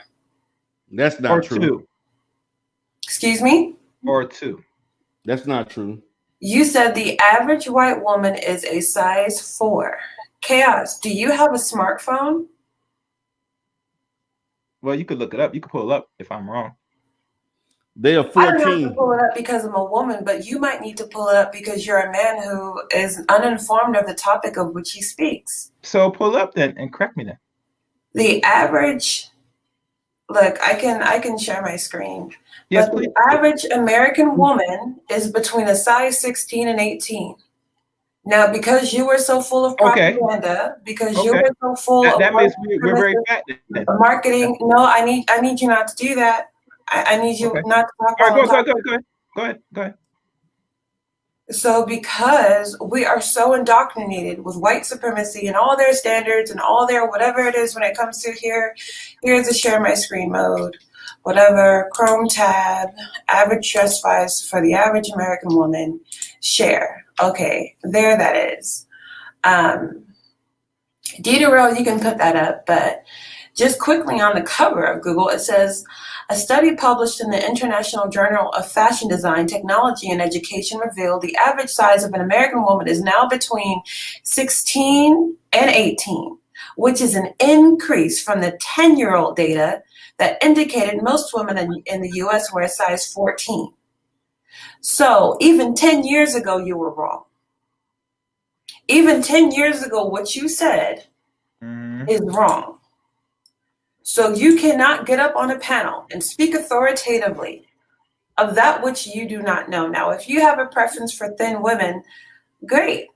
That's not true. 2. Excuse me? Or 2. That's not true. You said the average white woman is a size 4. Chaos, do you have a smartphone? Well, you could look it up. You could pull it up if I'm wrong. They are I don't have to 14. pull it up because I'm a woman, but you might need to pull it up because you're a man who is uninformed of the topic of which he speaks. So pull up then and correct me then. The average, look, I can share my screen. Yes, but please. The average American woman is between a size 16 and 18. Now, because you were so full of propaganda, because you were so full of that means we're very fat then. marketing, no, I need you not to do that. I need you not to talk All right, go ahead. So because we are so indoctrinated with white supremacy and all their standards and all their whatever it is when it comes to here's the share my screen mode, whatever, Chrome tab, average dress size for the average American woman, share. Okay, there that is. Diderot, you can put that up, but just quickly on the cover of Google, it says, a study published in the International Journal of Fashion Design, Technology, and Education revealed the average size of an American woman is now between 16 and 18, which is an increase from the 10-year-old data that indicated most women in the US were a size 14. So even 10 years ago, you were wrong. Even 10 years ago, what you said is wrong. So you cannot get up on a panel and speak authoritatively of that which you do not know. Now, if you have a preference for thin women, great.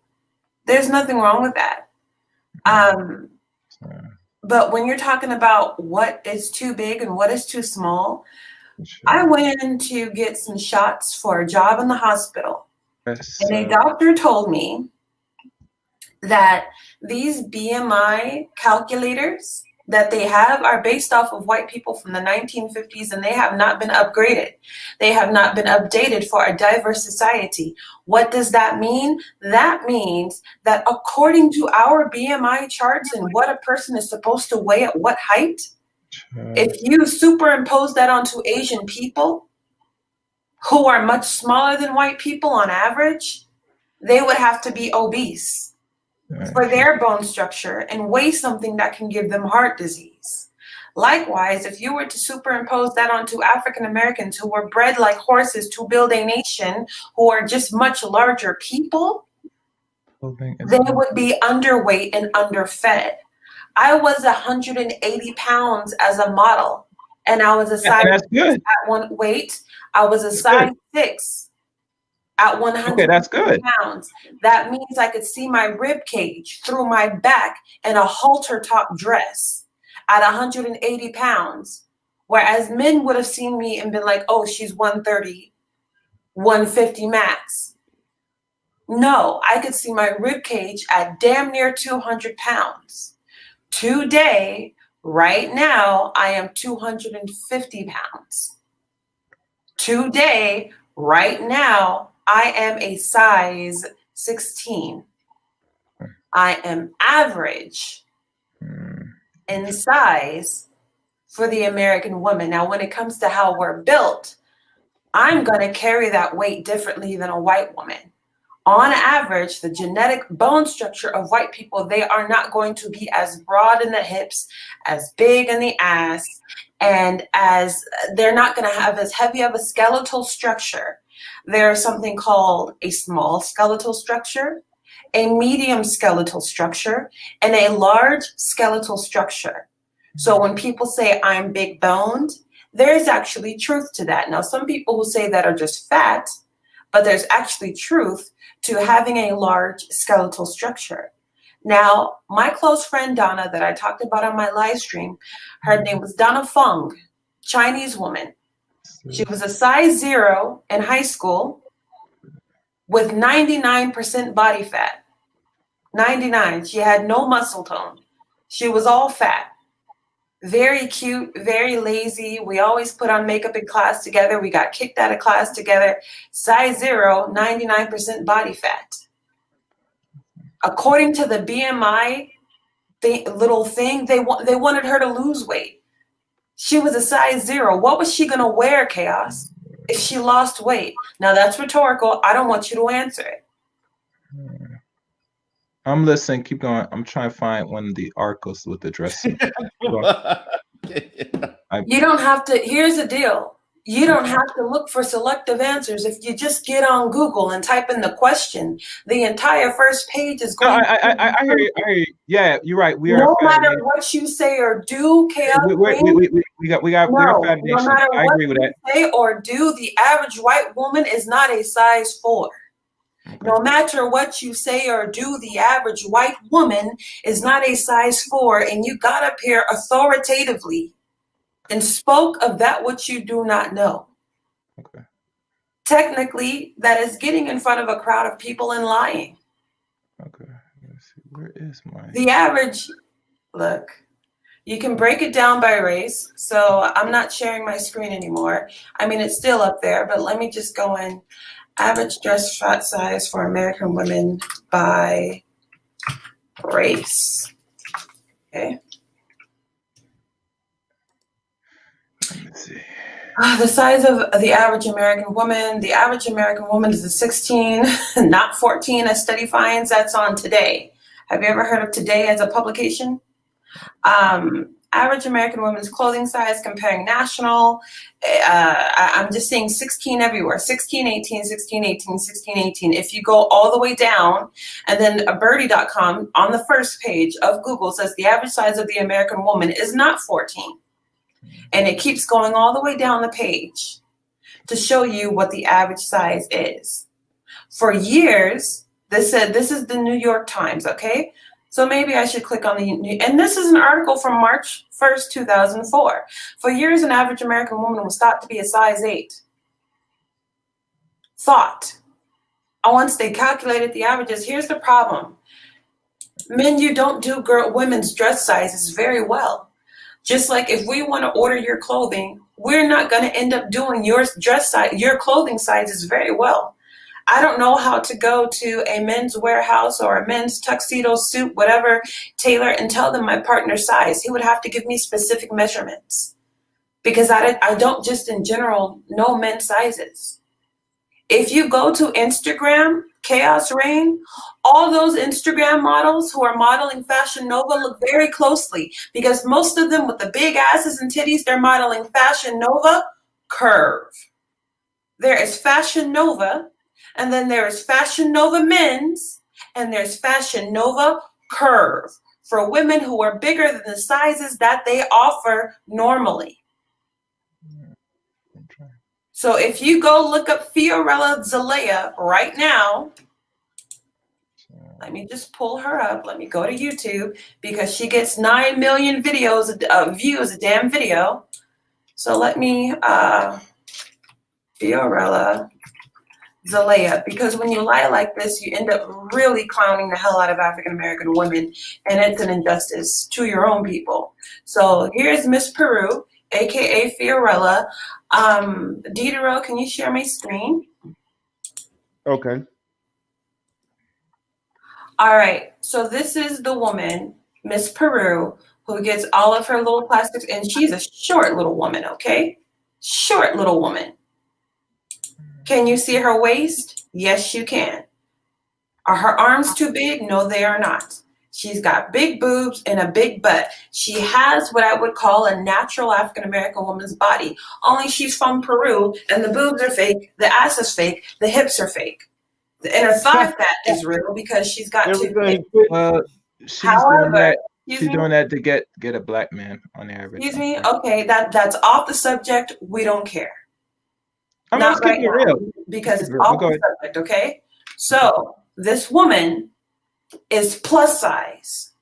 There's nothing wrong with that. But when you're talking about what is too big and what is too small, I went in to get some shots for a job in the hospital. And a doctor told me that these BMI calculators that they have are based off of white people from the 1950s, and they have not been upgraded. They have not been updated for a diverse society. What does that mean? That means that according to our BMI charts and what a person is supposed to weigh at what height, if you superimpose that onto Asian people who are much smaller than white people on average, they would have to be obese for their bone structure and weigh something that can give them heart disease. Likewise, if you were to superimpose that onto African Americans who were bred like horses to build a nation, who are just much larger people, they would be underweight and underfed. I was 180 pounds as a model, and I was a size 6 at one weight. I was a size 6 at 100 pounds. That means I could see my rib cage through my back in a halter top dress at 180 pounds. Whereas men would have seen me and been like, oh, she's 130, 150 max. No, I could see my rib cage at damn near 200 pounds. Today, right now, I am 250 pounds. Today, right now, I am a size 16. I am average in size for the American woman. Now, when it comes to how we're built, I'm going to carry that weight differently than a white woman. On average, the genetic bone structure of white people, they are not going to be as broad in the hips, as big in the ass, and as they're not going to have as heavy of a skeletal structure. There's something called a small skeletal structure, a medium skeletal structure, and a large skeletal structure. So when people say I'm big boned, there's actually truth to that. Now, some people who say that are just fat, but there's actually truth to having a large skeletal structure. Now, my close friend Donna that I talked about on my live stream, her name was Donna Fung, Chinese woman. She was a size 0 in high school with 99% body fat. 99. She had no muscle tone. She was all fat. Very cute, very lazy. We always put on makeup in class together. We got kicked out of class together. Size 0, 99% body fat. According to the BMI little thing, they wanted her to lose weight. She was a size 0. What was she going to wear, Chaos, if she lost weight? Now, that's rhetorical. I don't want you to answer it. I'm listening. Keep going. I'm trying to find one of the articles with the dressing. You don't have to. Here's the deal. You don't have to look for selective answers. If you just get on Google and type in the question, the entire first page is going. I hear you. I hear you. Yeah, you're right. We are. No matter what you say or do, chaos. We got. We are Fat Nation. No matter I agree with that. Say or do, the average white woman is not a size 4. Okay. No matter what you say or do, the average white woman is not a size 4, and you got up here authoritatively and spoke of that which you do not know. Okay. Technically, that is getting in front of a crowd of people and lying. Okay. Let's see. Where is mine? The average, look, you can break it down by race. So I'm not sharing my screen anymore. I mean, it's still up there, but let me just go in. Average dress size for American women by race. Okay. Let's see. The size of the average American woman. The average American woman is a 16, not 14 as study finds. That's on Today. Have you ever heard of Today as a publication? Average American woman's clothing size comparing national. I'm just saying 16 everywhere. 16, 18, 16, 18, 16, 18. If you go all the way down, and then birdie.com on the first page of Google says the average size of the American woman is not 14. And it keeps going all the way down the page to show you what the average size is. For years, this said, this is the New York Times, okay? So maybe I should click on the, and this is an article from March 1st, 2004. For years, an average American woman was thought to be a size 8. Thought. And once they calculated the averages, here's the problem. Men, you don't do women's dress sizes very well. Just like if we want to order your clothing, we're not going to end up doing your dress size, your clothing sizes very well. I don't know how to go to a men's warehouse or a men's tuxedo suit, whatever, tailor, and tell them my partner's size. He would have to give me specific measurements because I don't just in general know men's sizes. If you go to Instagram, Chaos Reign, all those Instagram models who are modeling Fashion Nova look very closely because most of them with the big asses and titties, they're modeling Fashion Nova curve. There is Fashion Nova, and then there is Fashion Nova men's, and there's Fashion Nova curve for women who are bigger than the sizes that they offer normally. So if you go look up Fiorella Zelaya right now, let me just pull her up. Let me go to YouTube because she gets 9 million views a damn video. So let me, Fiorella Zelaya, because when you lie like this, you end up really clowning the hell out of African-American women, and it's an injustice to your own people. So here's Miss Peru, AKA Fiorella. Diderot, can you share my screen? Okay. All right, so this is the woman, Miss Peru, who gets all of her little plastics, and she's a short little woman, okay? Short little woman. Can you see her waist? Yes, you can. Are her arms too big? No, they are not. She's got big boobs and a big butt. She has what I would call a natural African-American woman's body, only she's from Peru, and the boobs are fake, the ass is fake, the hips are fake. And her thigh fat is real because she's got too big. She's doing that to get a black man on the average. Excuse me? Okay, that's off the subject. We don't care. I'm not keeping it real. Because it's off the subject, okay? So this woman is plus size.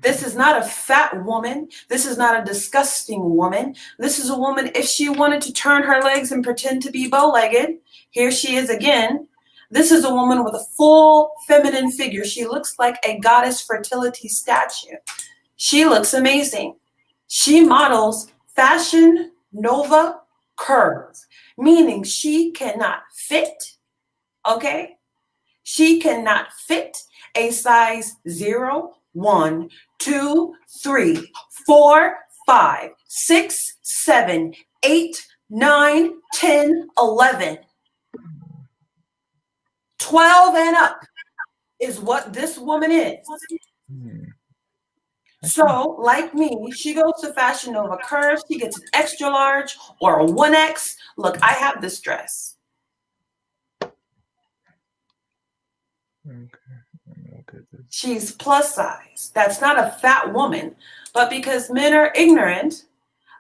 This is not a fat woman. This is not a disgusting woman. This is a woman, if she wanted to turn her legs and pretend to be bow-legged, here she is again. This is a woman with a full feminine figure. She looks like a goddess fertility statue. She looks amazing. She models Fashion Nova curve, meaning she cannot fit, okay? She cannot fit a size 0, 1, 2, 3, 4, 5, 6, 7, 8, 9, 10, 11. 12 and up is what this woman is. So, like me, she goes to Fashion Nova Curves, she gets an extra large or a 1X. Look, I have this dress. She's plus size. That's not a fat woman. But because men are ignorant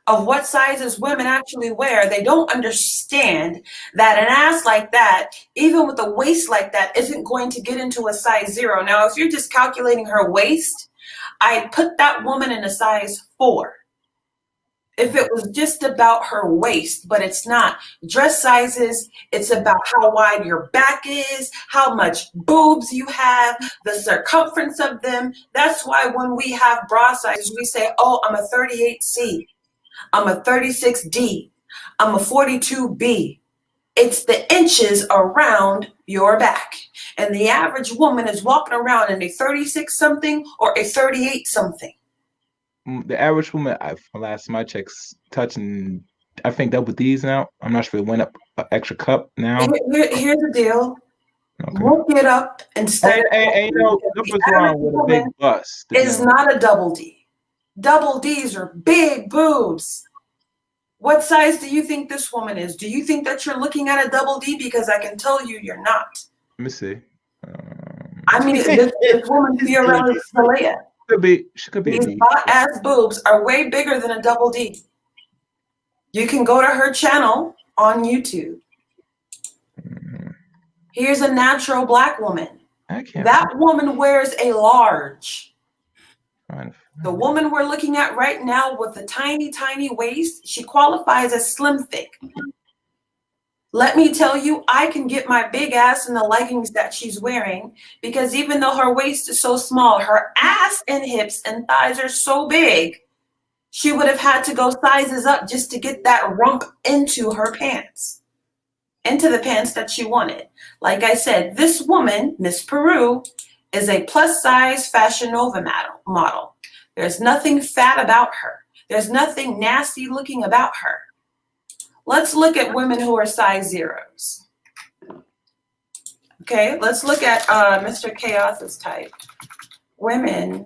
of what sizes women actually wear, they don't understand that an ass like that, even with a waist like that, isn't going to get into a size 0. Now, if you're just calculating her waist, I'd put that woman in a size 4. If it was just about her waist, but it's not. Dress sizes, it's about how wide your back is, how much boobs you have, the circumference of them. That's why when we have bra sizes, we say, oh, I'm a 38C, I'm a 36D, I'm a 42B. It's the inches around your back. And the average woman is walking around in a 36 something or a 38 something. The average woman, last my checks, touching, I think double D's now. I'm not sure if it went up an extra cup now. Here's the deal. Okay. Look it up instead. And you know, what's wrong with a big bust? It's not a double D. Double D's are big boobs. What size do you think this woman is? Do you think that you're looking at a double D? Because I can tell you you're not. Let me see. I mean, this woman, Fiorella Stalea. She could be. These butt-ass boobs are way bigger than a double D. You can go to her channel on YouTube. Here's a natural black woman. That woman wears a large. The woman we're looking at right now with the tiny, tiny waist, she qualifies as slim thick. Let me tell you, I can get my big ass in the leggings that she's wearing because even though her waist is so small, her ass and hips and thighs are so big, she would have had to go sizes up just to get that rump into her pants, into the pants that she wanted. Like I said, this woman, Miss Peru, is a plus size Fashion Nova model. There's nothing fat about her. There's nothing nasty looking about her. Let's look at women who are size 0s. Okay, let's look at Mr. Chaos's type. Women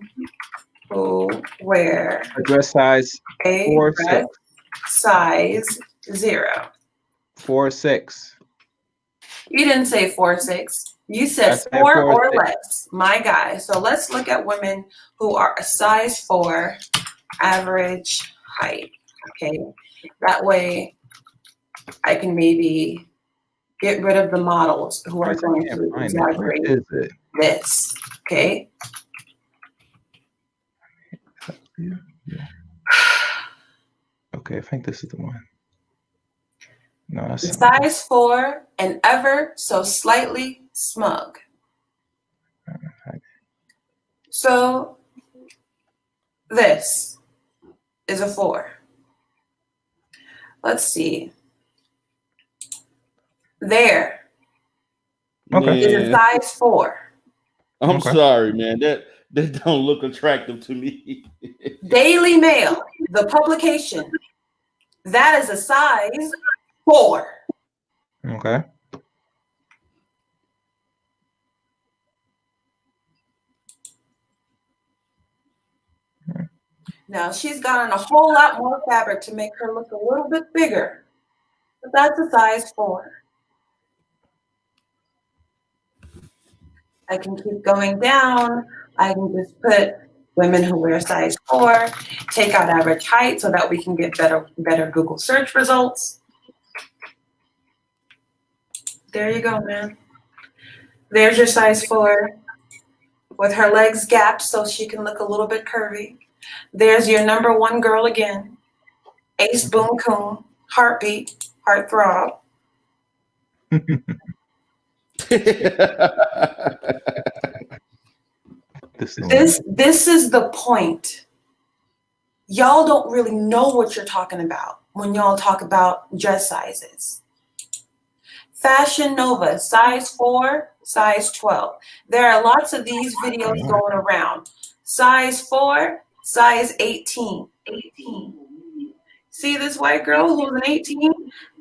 who wear a dress size 4-6. Size 0. 4-6. You didn't say 4-6. You said 4 or less, my guy. So let's look at women who are a size 4 average height. Okay, that way I can maybe get rid of the models who are going to exaggerate this. Okay. Okay, I think this is the one. No, that's size 4 and ever so slightly smug. So this is a 4. Let's see. There. Okay. Is a size 4. I'm sorry, man. That don't look attractive to me. Daily Mail, the publication. That is a size 4. Okay. Now she's gotten a whole lot more fabric to make her look a little bit bigger, but that's a size 4. I can keep going down. I can just put women who wear size 4, take out average height so that we can get better Google search results. There you go, man. There's your size 4 with her legs gapped so she can look a little bit curvy. There's your number 1 girl again. Ace Boom Coon, heartbeat, heartthrob. This is the point. Y'all don't really know what you're talking about when y'all talk about dress sizes. Fashion Nova, size 4, size 12. There are lots of these videos going around. Size 4, size 18. See this white girl who's an 18?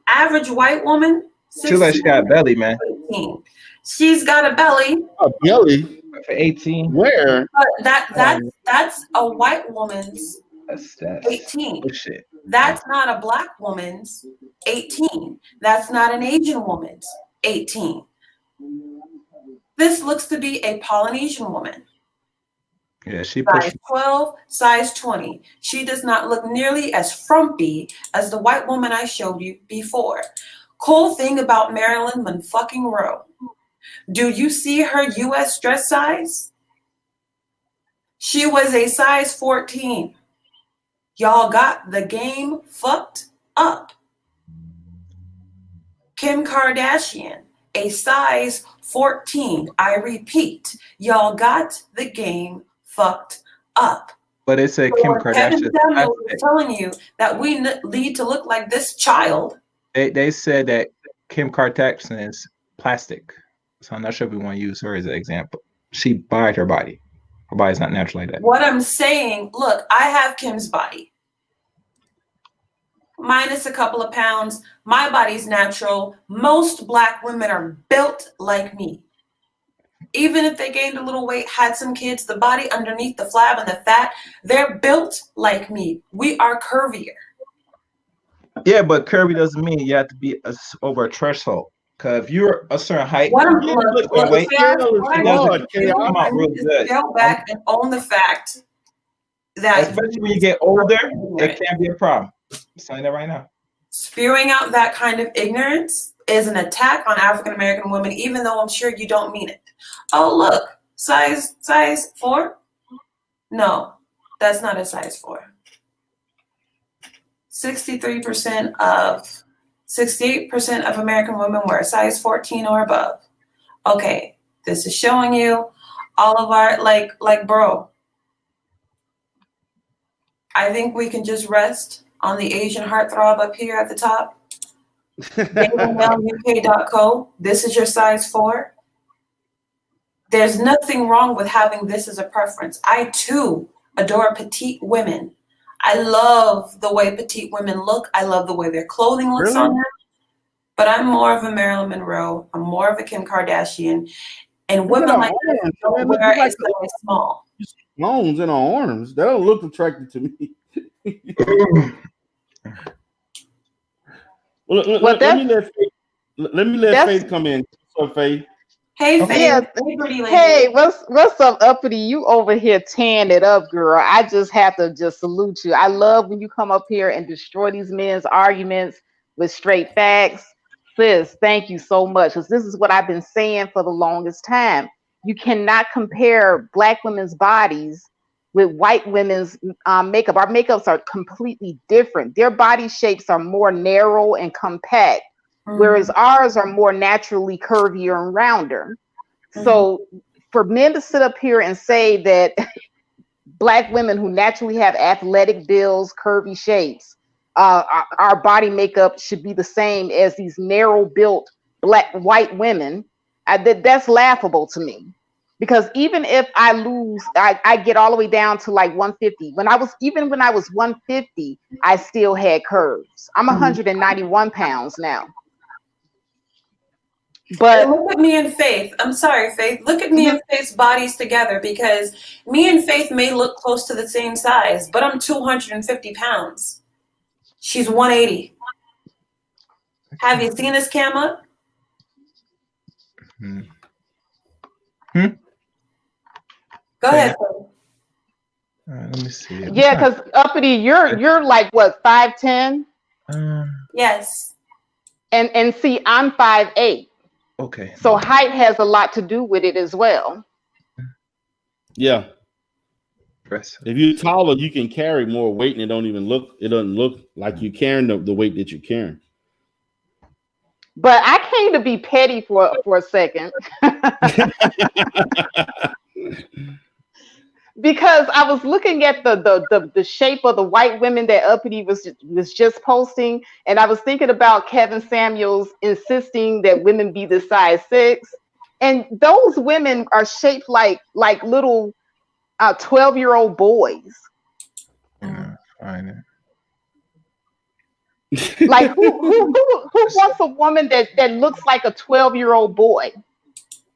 Average white woman. She like she got a belly, man. 18. She's got a belly. A belly? For 18. Where? But that's a white woman's That's 18. shit. That's not a black woman's 18. That's not an Asian woman's 18. This looks to be a Polynesian woman. Yeah, she size 12, size 20. She does not look nearly as frumpy as the white woman I showed you before. Cool thing about Marilyn Monroe. Do you see her US dress size? She was a size 14. Y'all got the game fucked up. Kim Kardashian, a size 14. I repeat, y'all got the game fucked up. But it said Kim Kardashian. Samuels is telling you that we need to look like this child. They said that Kim Kardashian is plastic. So I'm not sure if we want to use her as an example. She bodied her body. Her body's not natural like that. What I'm saying, look, I have Kim's body. Minus a couple of pounds. My body's natural. Most black women are built like me. Even if they gained a little weight, had some kids, the body underneath the flab and the fat, they're built like me. We are curvier. Yeah, but curvy doesn't mean you have to be over a threshold. Because if you're a certain height, What I'm weight, come out real good. Go back and own the fact that, especially when you get older, it can be a problem. I'm saying that right now. Spewing out that kind of ignorance is an attack on African American women, even though I'm sure you don't mean it. Oh, look, size 4? No, that's not a size 4. 68% of American women wear a size 14 or above. Okay, this is showing you all of our, like, bro. I think we can just rest on the Asian heartthrob up here at the top. UK.co. This is your size 4. There's nothing wrong with having this as a preference. I too adore petite women. I love the way petite women look. I love the way their clothing looks on them. But I'm more of a Marilyn Monroe. I'm more of a Kim Kardashian. And women like this don't wear a size small. Bones in our arms. That don't look attractive to me. Let me let Faith come in. So Faith. Hey, Faith. Yeah. Hey, what's up, uppity? You over here tearing it up, girl. I just have to just salute you. I love when you come up here and destroy these men's arguments with straight facts. Sis, thank you so much. Because this is what I've been saying for the longest time. You cannot compare black women's bodies with white women's makeup. Our makeups are completely different. Their body shapes are more narrow and compact, whereas ours are more naturally curvier and rounder. So for men to sit up here and say that black women who naturally have athletic builds, curvy shapes, our body makeup should be the same as these narrow built white women, that's laughable to me. Because even if I lose, I get all the way down to like 150. When I was 150, I still had curves. I'm 191 pounds now. But look at me and Faith. I'm sorry, Faith. Look at me and Faith's bodies together, because me and Faith may look close to the same size, but I'm 250 pounds. She's 180. Have you seen this camera? Go ahead. Let me see. Yeah, because uppity, you're like what, 5'10"? Yes. And see, I'm 5'8". Okay. So height has a lot to do with it as well. Yeah. If you're taller, you can carry more weight, and it doesn't look like you're carrying the weight that you're carrying. But I came to be petty for a second. Because I was looking at the shape of the white women that uppity was just posting, and I was thinking about Kevin Samuels insisting that women be the size 6, and those women are shaped like little 12-year-old boys. Fine. Like who wants a woman that looks like a 12-year-old boy?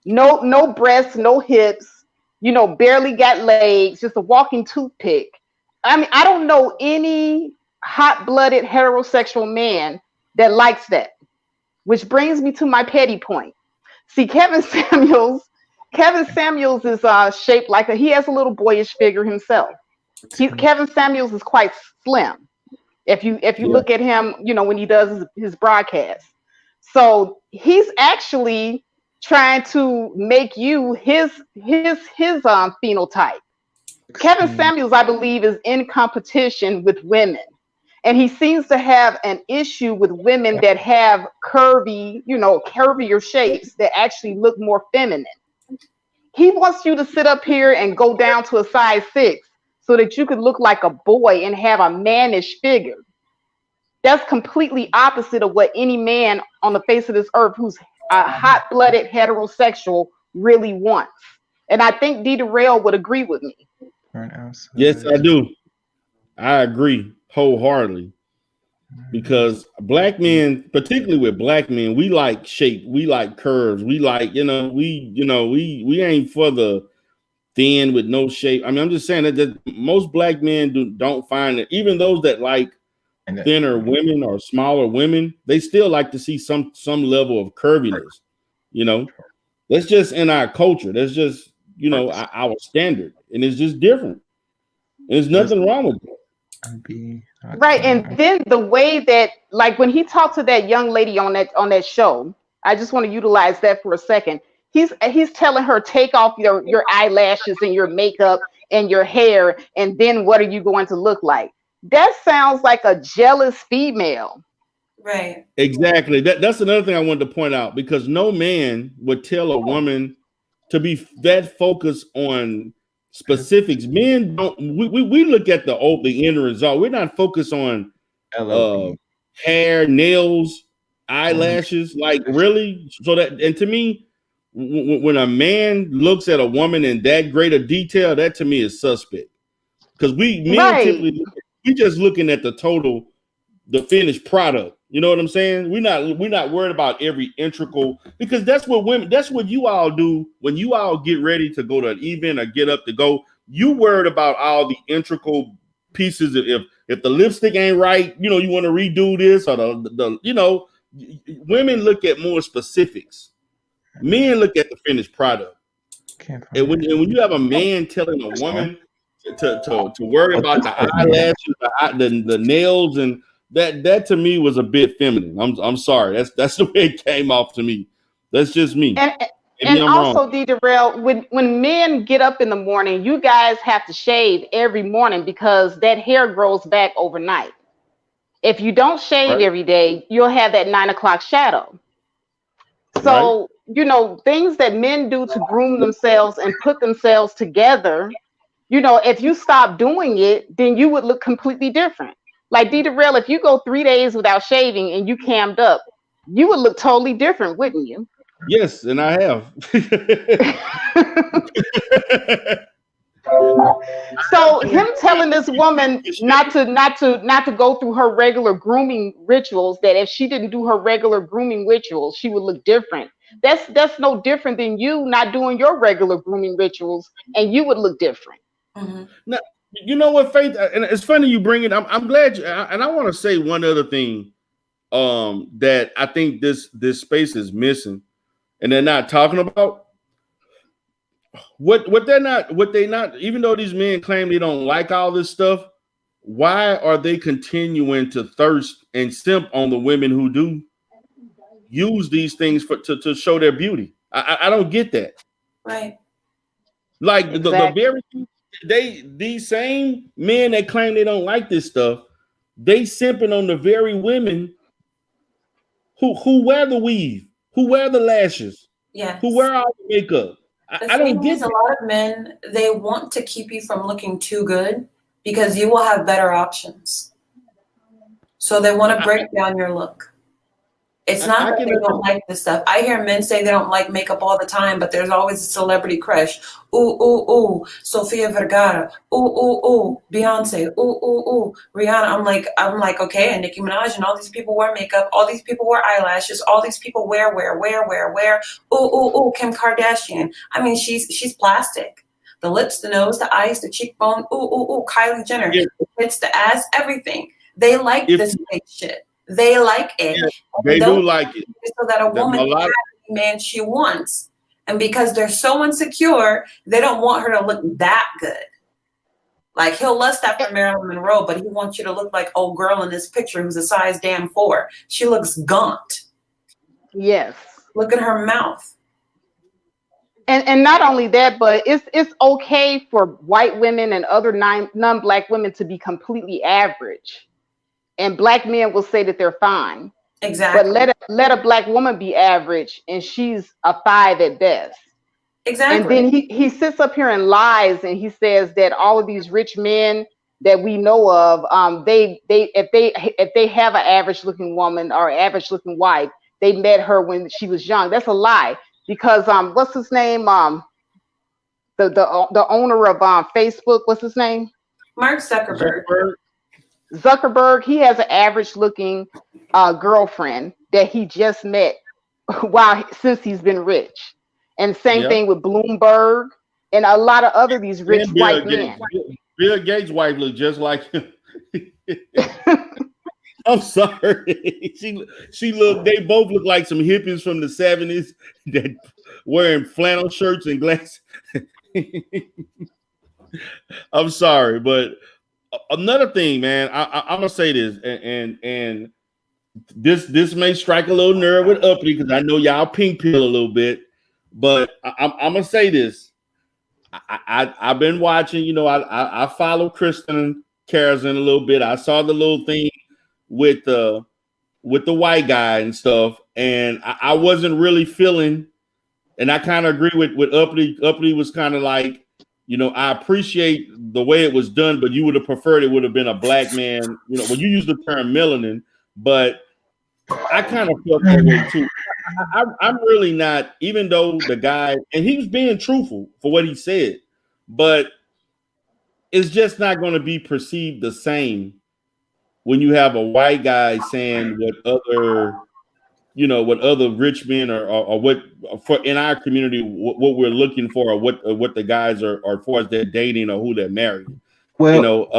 No breasts, no hips. barely got legs, just a walking toothpick. I mean, I don't know any hot-blooded heterosexual man that likes that. Which brings me to my petty point. See, Kevin Samuels is shaped like he has a little boyish figure himself. Kevin Samuels is quite slim. If you look at him, when he does his broadcast. So he's actually trying to make you his phenotype. Kevin Samuels, I believe, is in competition with women. And he seems to have an issue with women that have curvier shapes that actually look more feminine. He wants you to sit up here and go down to a size 6 so that you could look like a boy and have a mannish figure. That's completely opposite of what any man on the face of this earth who's a hot-blooded heterosexual really wants. And I think D. Darrell would agree with me. Yes, I do. I agree wholeheartedly. Because black men, particularly with black men, we like shape, we like curves, we like, we ain't for the thin with no shape. I mean, I'm just saying that most black men don't find it. Even those that like thinner women or smaller women, they still like to see some level of curviness. That's just in our culture. That's just our standard, and it's just different. There's nothing wrong with it. Right, and then the way that, like, when he talked to that young lady on that show, I just want to utilize that for a second. He's telling her, take off your eyelashes and your makeup and your hair, and then what are you going to look like? That sounds like a jealous female. Right. Exactly. That's another thing I wanted to point out, because no man would tell a woman to be that focused on specifics. Men don't. We look at the end result. We're not focused on hair, nails, eyelashes. Like, really. So that, and to me, when a man looks at a woman in that great a detail, that to me is suspect. Because men typically, we just looking at the finished product. You know what I'm saying? We're not worried about every integral, because that's what you all do when you all get ready to go to an event or get up to go. You worried about all the integral pieces. If the lipstick ain't right, you want to redo this, or the women look at more specifics. Men look at the finished product. And when you have a man telling a woman to worry about the eyelashes, the nails, and that to me was a bit feminine. I'm sorry. That's the way it came off to me. That's just me. And also, D. Darrell, when men get up in the morning, you guys have to shave every morning because that hair grows back overnight. If you don't shave every day, you'll have that 9 o'clock shadow. So, things that men do to groom themselves and put themselves together, if you stop doing it, then you would look completely different. Like, D. Darrell, if you go 3 days without shaving and you cammed up, you would look totally different, wouldn't you? Yes, and I have. So him telling this woman not to go through her regular grooming rituals, that if she didn't do her regular grooming rituals, she would look different. That's no different than you not doing your regular grooming rituals, and you would look different. Mm-hmm. Now, you know what, Faith? And it's funny you bring it. I'm glad and I want to say one other thing that I think this space is missing, and they're not talking about. What they not, even though these men claim they don't like all this stuff, why are they continuing to thirst and simp on the women who do use these things to show their beauty? I don't get that. Right. Like these same men that claim they don't like this stuff, they simping on the very women who wear the weave, who wear the lashes, who wear all the makeup. I don't get a lot of men, they want to keep you from looking too good because you will have better options. So they want to break down your look. It's not that they don't like this stuff. I hear men say they don't like makeup all the time, but there's always a celebrity crush. Ooh, ooh, ooh, Sofia Vergara. Ooh, ooh, ooh, Beyonce. Ooh, ooh, ooh, Rihanna. I'm like, okay, and Nicki Minaj, and all these people wear makeup. All these people wear eyelashes. All these people wear. Ooh, ooh, ooh, Kim Kardashian. I mean, she's plastic. The lips, the nose, the eyes, the cheekbone. Ooh, ooh, ooh, Kylie Jenner. Yeah. It's the ass, everything. They like this fake shit. They like it. Yeah, they do like it. So that a woman can have the man she wants. And because they're so insecure, they don't want her to look that good. Like, he'll lust after Marilyn Monroe, but he wants you to look like old girl in this picture who's a size damn 4. She looks gaunt. Yes. Look at her mouth. And not only that, but it's okay for white women and other non-black women to be completely average. And black men will say that they're fine. Exactly. But let a black woman be average and she's a 5 at best. Exactly. And then he sits up here and lies and he says that all of these rich men that we know of, if they have an average looking woman or average looking wife, they met her when she was young. That's a lie. Because what's his name? The owner of Facebook, what's his name? Mark Zuckerberg. Zuckerberg, he has an average looking girlfriend that he just met since he's been rich. And same thing with Bloomberg and a lot of other these rich white men. Bill Gates' wife looked just like him. I'm sorry. She looked. They both look like some hippies from the 70s that wearing flannel shirts and glasses. I'm sorry, but another thing, man. I'm gonna say this, and this may strike a little nerve with Uppity because I know y'all pink pill a little bit, but I'm gonna say this. I've been watching. You know, I follow Kristen Karazin a little bit. I saw the little thing with the white guy and stuff, and I wasn't really feeling, and I kind of agree with Uppity. Uppity was kind of like, you know, I appreciate the way it was done, but you would have preferred it would have been a black man. You know, well, you use the term melanin, but I kind of felt that way too. I'm really not, even though the guy, and he was being truthful for what he said, but it's just not going to be perceived the same when you have a white guy saying what other rich men or what for in our community what we're looking for, or what the guys are for as they're dating or who they're marrying. Well, you know,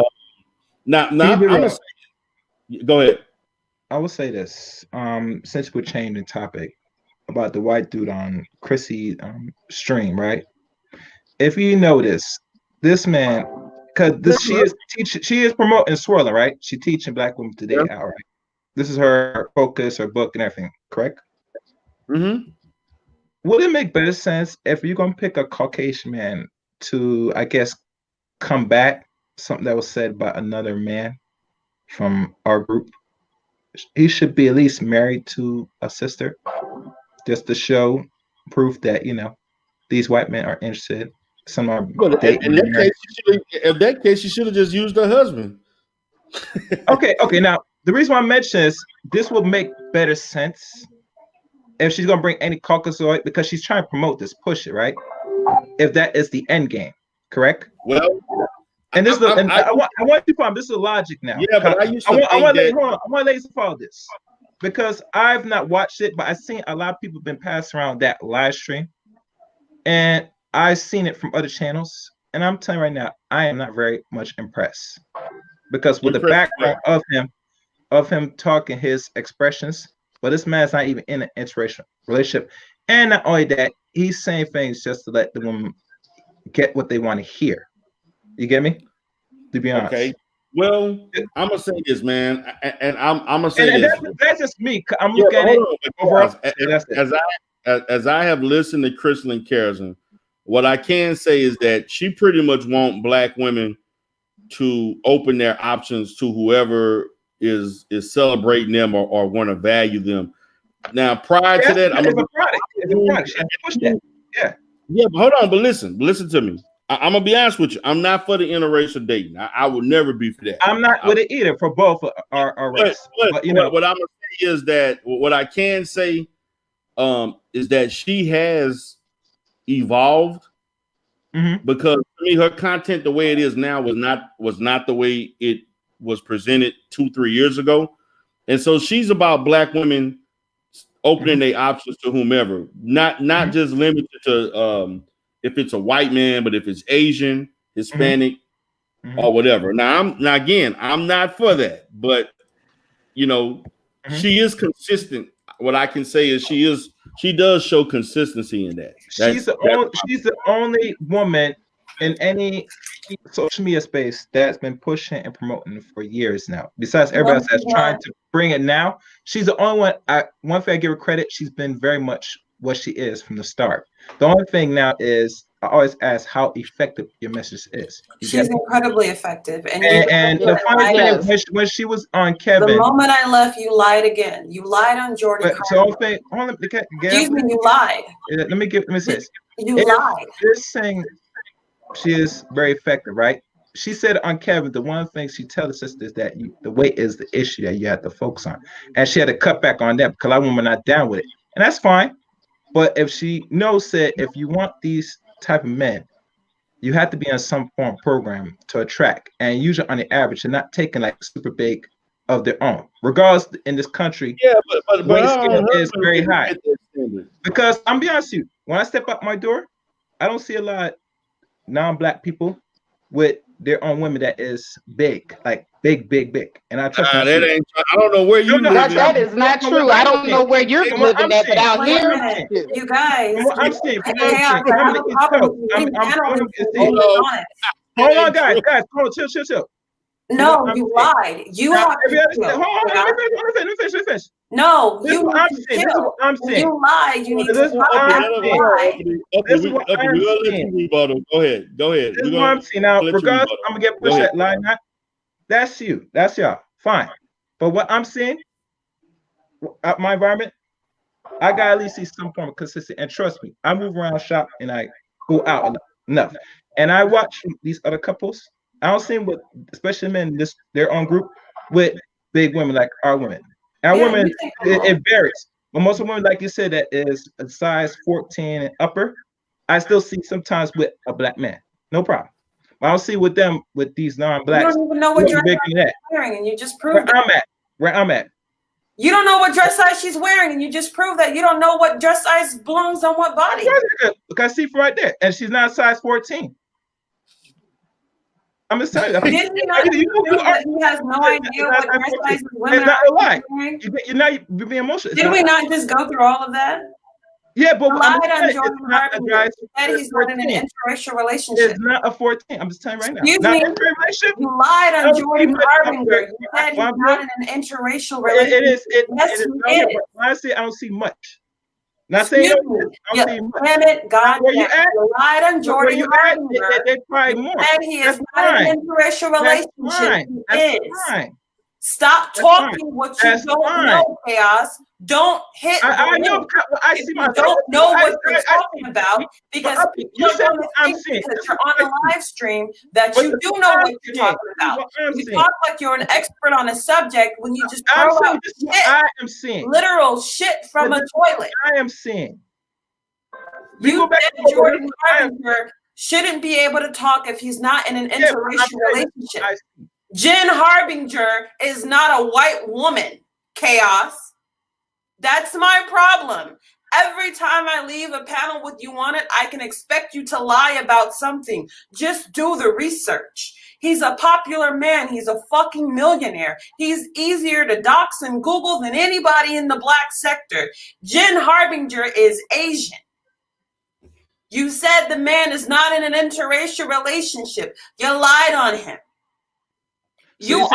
I'm gonna say, go ahead. I will say this. Since we're changing the topic about the white dude on Chrissy stream, right? If you notice, this man, because she is promoting swirling, right? She teaching black women today out, right? This is her focus, her book, and everything, correct? Mm-hmm. Would it make better sense if you're gonna pick a Caucasian man to, I guess, combat something that was said by another man from our group? He should be at least married to a sister, just to show proof that, you know, these white men are interested. Some are dating. In that case, she should have just used her husband. Okay. Now, the reason why I mention this will make better sense if she's gonna bring any Caucasoid, because she's trying to promote this, push it, right? If that is the end game, correct? Well, and this I want you to follow. This is the logic now. Yeah, but I want to let you follow this, because I've not watched it, but I've seen a lot of people been passing around that live stream, and I've seen it from other channels, and I'm telling you right now, I am not very much impressed, because with the background of him talking, his expressions, but this man's not even in an interracial relationship, and not only that, he's saying things just to let the woman get what they want to hear. You get me? To be honest. Okay. Well, I'm gonna say this, man, and I'm gonna say this. That's just me. I'm looking at it overall. As I have listened to Kristen Karazin, what I can say is that she pretty much want black women to open their options to whoever is celebrating them or want to value them. Now, prior to that, it's a product. She pushed that. Yeah, but hold on, but listen to me. I'm gonna be honest with you. I'm not for the interracial dating. I would never be for that. I'm not with it either for both our race. But you know what I'm gonna say is that what I can say is that she has evolved, because to me her content the way it is now was not the way it was presented 2-3 years ago, and so she's about black women opening their options to whomever, not just limited to if it's a white man, but if it's Asian, Hispanic, or whatever. Now again, I'm not for that, but she is consistent. What I can say is she does show consistency in that. She's the only woman in any social media space that's been pushing and promoting for years now. Besides everybody else that's trying to bring it now, she's the only one. One thing I give her credit, she's been very much what she is from the start. The only thing now is I always ask how effective your message is. She's incredibly effective. And the funny thing, when she was on Kevin, the moment I left, you lied again. You lied on Jordan. Excuse me, you lied. Let me say this. You lied. You're saying she is very effective, right? She said on Kevin, the one thing she tells us sisters that the weight is the issue that you have to focus on. And she had to cut back on that because a lot of women are not down with it. And that's fine. But if she said, if you want these type of men, you have to be on some form of program to attract. And usually on the average, they're not taking like super big of their own. Regardless, in this country, but weight scale is very high. Because I'm be honest with you, when I step out my door, I don't see a lot of non-black people with their own women that is big, like big. And I trust I don't know where you live. That is not true. I don't know where you're living at, but out here, you guys. I'm saying, hold on, guys, hold on, chill. No, you lied. You have hold on, let me finish. No, this is what I'm saying. You lied. You need to stop lie. This is what I'm saying. Go ahead. This is what I'm saying. Now, regardless, I'm gonna get pushed that line. That's you. That's y'all. Fine. But what I'm saying, my environment, I gotta at least see some form of consistency. And trust me, I move around shop and I go out enough. And I watch these other couples. I don't see them with, especially men, their own group with big women like our women. Our women, it varies. But most of the women, like you said, that is a size 14 and upper, I still see sometimes with a black man. No problem. But I don't see with them, with these non-blacks. You don't even know what dress size she's wearing, and you just proved where I'm at. You don't know what dress size she's wearing, and you just proved that you don't know what dress size belongs on what body. Look, I see from right there, and she's not size 14. I'm just telling you. Did he not he has no idea what dress sizes women are wearing? You're being emotional. Did we not just go through all of that? Yeah, but lied on Jordan Harbinger. Said he's not in an interracial relationship. It's not a 14. I'm just telling you right now. Excuse me. You lied on Jordan Harbinger. You said he's not in an interracial relationship. Yes, he is. Honestly, I don't see much. Not saying damn it, God, you lied on Jordan Harbinger. They probably more. And he is not in an interracial relationship. He is. Stop talking what you don't know, Chaos. Don't hit. I know. I see my. Don't know what you're talking about because you said that you're on a live stream that you do know what you're talking about. You talk like you're an expert on a subject when you just throw out shit. I am seeing literal shit from a toilet. I am seeing. You said Jordan Harbinger shouldn't be able to talk if he's not in an interracial relationship. Jen Harbinger is not a white woman, Chaos. That's my problem. Every time I leave a panel with you on it, I can expect you to lie about something. Just do the research. He's a popular man. He's a fucking millionaire. He's easier to dox and Google than anybody in the black sector. Jen Harbinger is Asian. You said the man is not in an interracial relationship. You lied on him. You're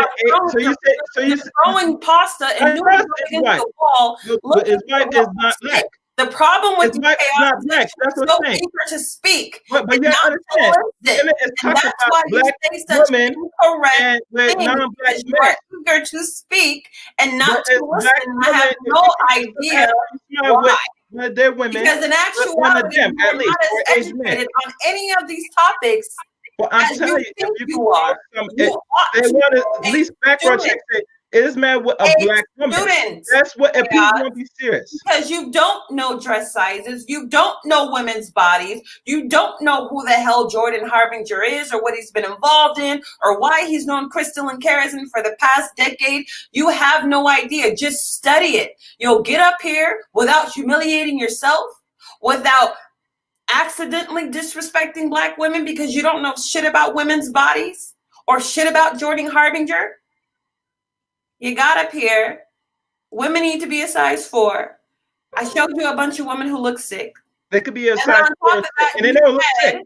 throwing pasta and noodles against the wall. His wife is not black. The problem with Chaos is that's what so eager to speak. But you understand, and that's why you say such incorrect things. You're eager to speak and not to listen. I have no idea why. They're women. Because in actuality, you're not as educated on any of these topics. Well, I'm telling you, if you are, they want to at least background check say, is man with a black woman? That's what, if people want to be serious. Because you don't know dress sizes, you don't know women's bodies, you don't know who the hell Jordan Harbinger is or what he's been involved in or why he's known Crystal and Kerrison for the past decade. You have no idea. Just study it. You'll get up here without humiliating yourself, without accidentally disrespecting Black women because you don't know shit about women's bodies or shit about Jordan Harbinger? You got up here. Women need to be a size 4. I showed you a bunch of women who look sick. They could be a size 4, and they don't look sick.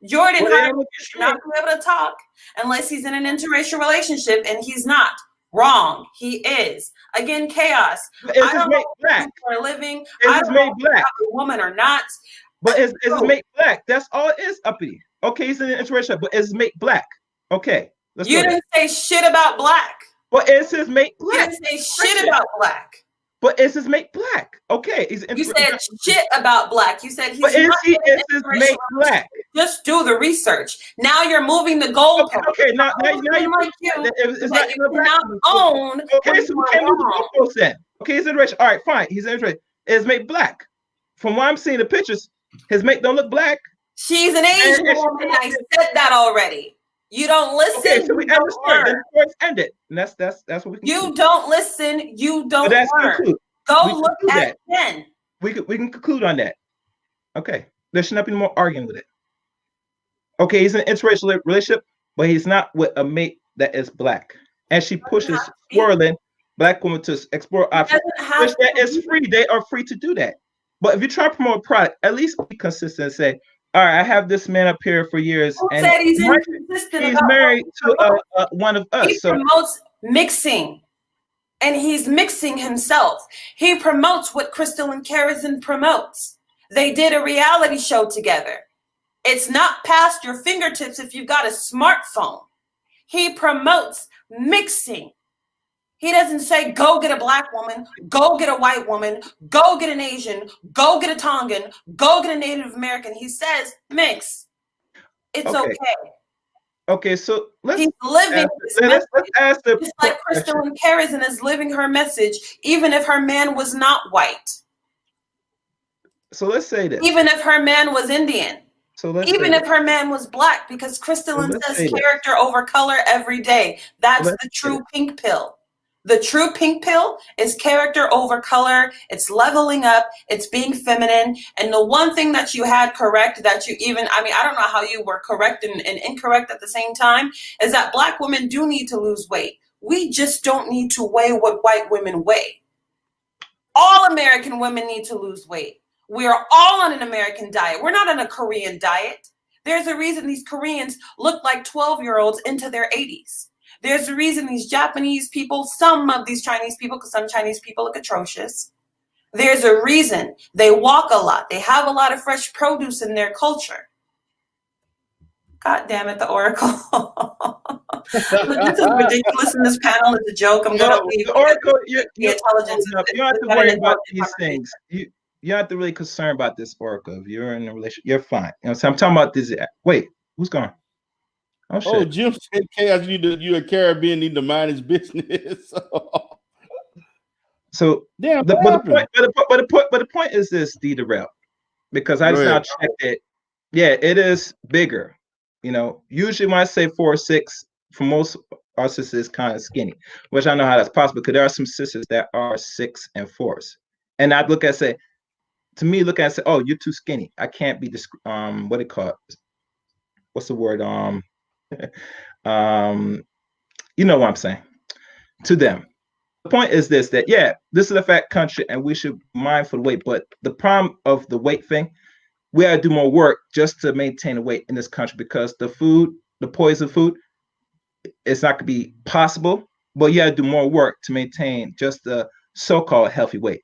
Jordan Harbinger should not be able to talk unless he's in an interracial relationship, and he's not. Wrong. He is. Again, chaos. But is his mate black? For a living. Is his mate black? A woman or not. But is his mate black? That's all it is, uppity. Okay, he's in an interracial, but is his mate black? Okay. You didn't say shit about black. But is his mate black? You didn't say shit about black. But is his mate black? Okay. You said shit about black. You said he's but is his mate black? Just do the research. Now you're moving the goalpost. Okay, now you're like it's not you cannot own. Okay, so we can't move the goalpost then. Okay, he's interracial. All right, fine. He's interracial. Is his mate black? From what I'm seeing the pictures, his mate don't look black. She's an Asian woman. I said that already. You don't listen. Okay, so we understand. Then the story's ended. And that's what we can You don't listen. You don't learn. Go look at Jen. We can conclude on that. Okay. There should not be more arguing with it. Okay, he's in an interracial relationship, but he's not with a mate that is black. And she pushes swirling Black women to explore options, which that is free. They are free to do that. But if you try to promote a product, at least be consistent and say, all right, I have this man up here for years, and he's married to one of us. He promotes mixing, and he's mixing himself. He promotes what Crystal and Karazin promotes. They did a reality show together. It's not past your fingertips if you've got a smartphone. He promotes mixing. He doesn't say, go get a Black woman, go get a white woman, go get an Asian, go get a Tongan, go get a Native American. He says, mix. It's okay. Okay, so he's living let's ask the just like Crystal and Karazin is living her message, even if her man was not white. So let's say this. Even if her man was Indian. Even if her man was Black, because Crystalline says character over color every day. That's the true pink pill. The true pink pill is character over color. It's leveling up. It's being feminine. And the one thing that you had correct that you I don't know how you were correct and incorrect at the same time, is that Black women do need to lose weight. We just don't need to weigh what white women weigh. All American women need to lose weight. We are all on an American diet. We're not on a Korean diet. There's a reason these Koreans look like 12-year-olds into their 80s. There's a reason these Japanese people, some of these Chinese people, because some Chinese people look atrocious. There's a reason they walk a lot. They have a lot of fresh produce in their culture. God damn it, the Oracle. This is ridiculous in this panel. It's a joke. I'm going to leave. The Oracle, the intelligence. You don't have to worry about these things. You don't have to really concern about this Oracle. If you're in a relationship, you're fine. You know, so I'm talking about this. Wait, who's gone? Oh, Jim said chaos. You a Caribbean need to mind his business. So damn. But the point is this, D-Darrell, because I just now checked it. Yeah, it is bigger. You know, usually when I say 4 or 6, for most our sisters is kind of skinny, which I know how that's possible because there are some sisters that are 6 and 4s, and I'd look at say, to me, look at and say, oh, you're too skinny. I can't be what do you call it? What's the word? You know what I'm saying to them. The point is this, that this is a fat country and we should be mindful of weight, but the problem of the weight thing, we gotta do more work just to maintain the weight in this country, because the food, the poison food, it's not gonna be possible, but you gotta do more work to maintain just the so-called healthy weight.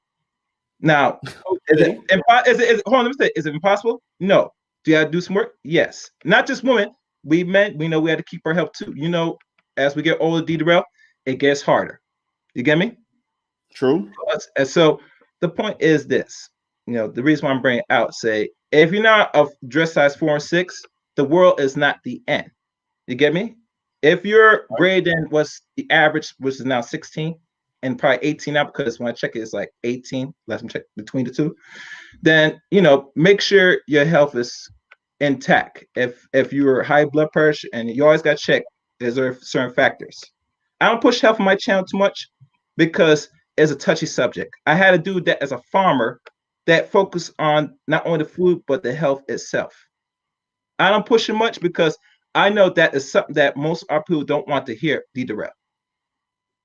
Now, is it impossible? No. Do you gotta do some work? Yes. Not just women. We men, we know we had to keep our health too. You know, as we get older, D-Darrell, it gets harder. You get me? True. And so the point is this, you know, the reason why I'm bringing it out, say, if you're not of dress size 4 and 6, the world is not the end. You get me? If you're greater than what's the average, which is now 16 and probably 18 now, because when I check it, it's like 18, let me check between the two, then, you know, make sure your health is intact. If you're high blood pressure, and you always got to check, is there certain factors. I don't push health on my channel too much because it's a touchy subject. I had a dude that as a farmer that focus on not only the food but the health itself. I don't push it much because I know that is something that most of our people don't want to hear, D. Darrell.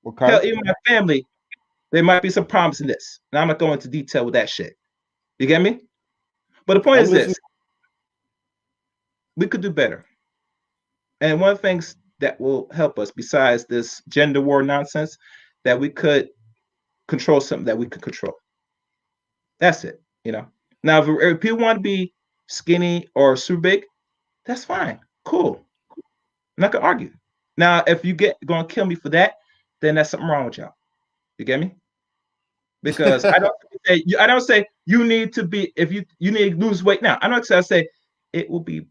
Okay. Hell, even my family, there might be some problems in this. And I'm not going into detail with that shit. You get me? But the point is this. We could do better. And one of the things that will help us, besides this gender war nonsense, that we could control something that we could control. That's it, you know. Now, if people want to be skinny or super big, that's fine. Cool. I'm not gonna argue. Now, if you gonna kill me for that, then that's something wrong with y'all. You get me? Because I don't say you need to be, if you need to lose weight now. I say it will be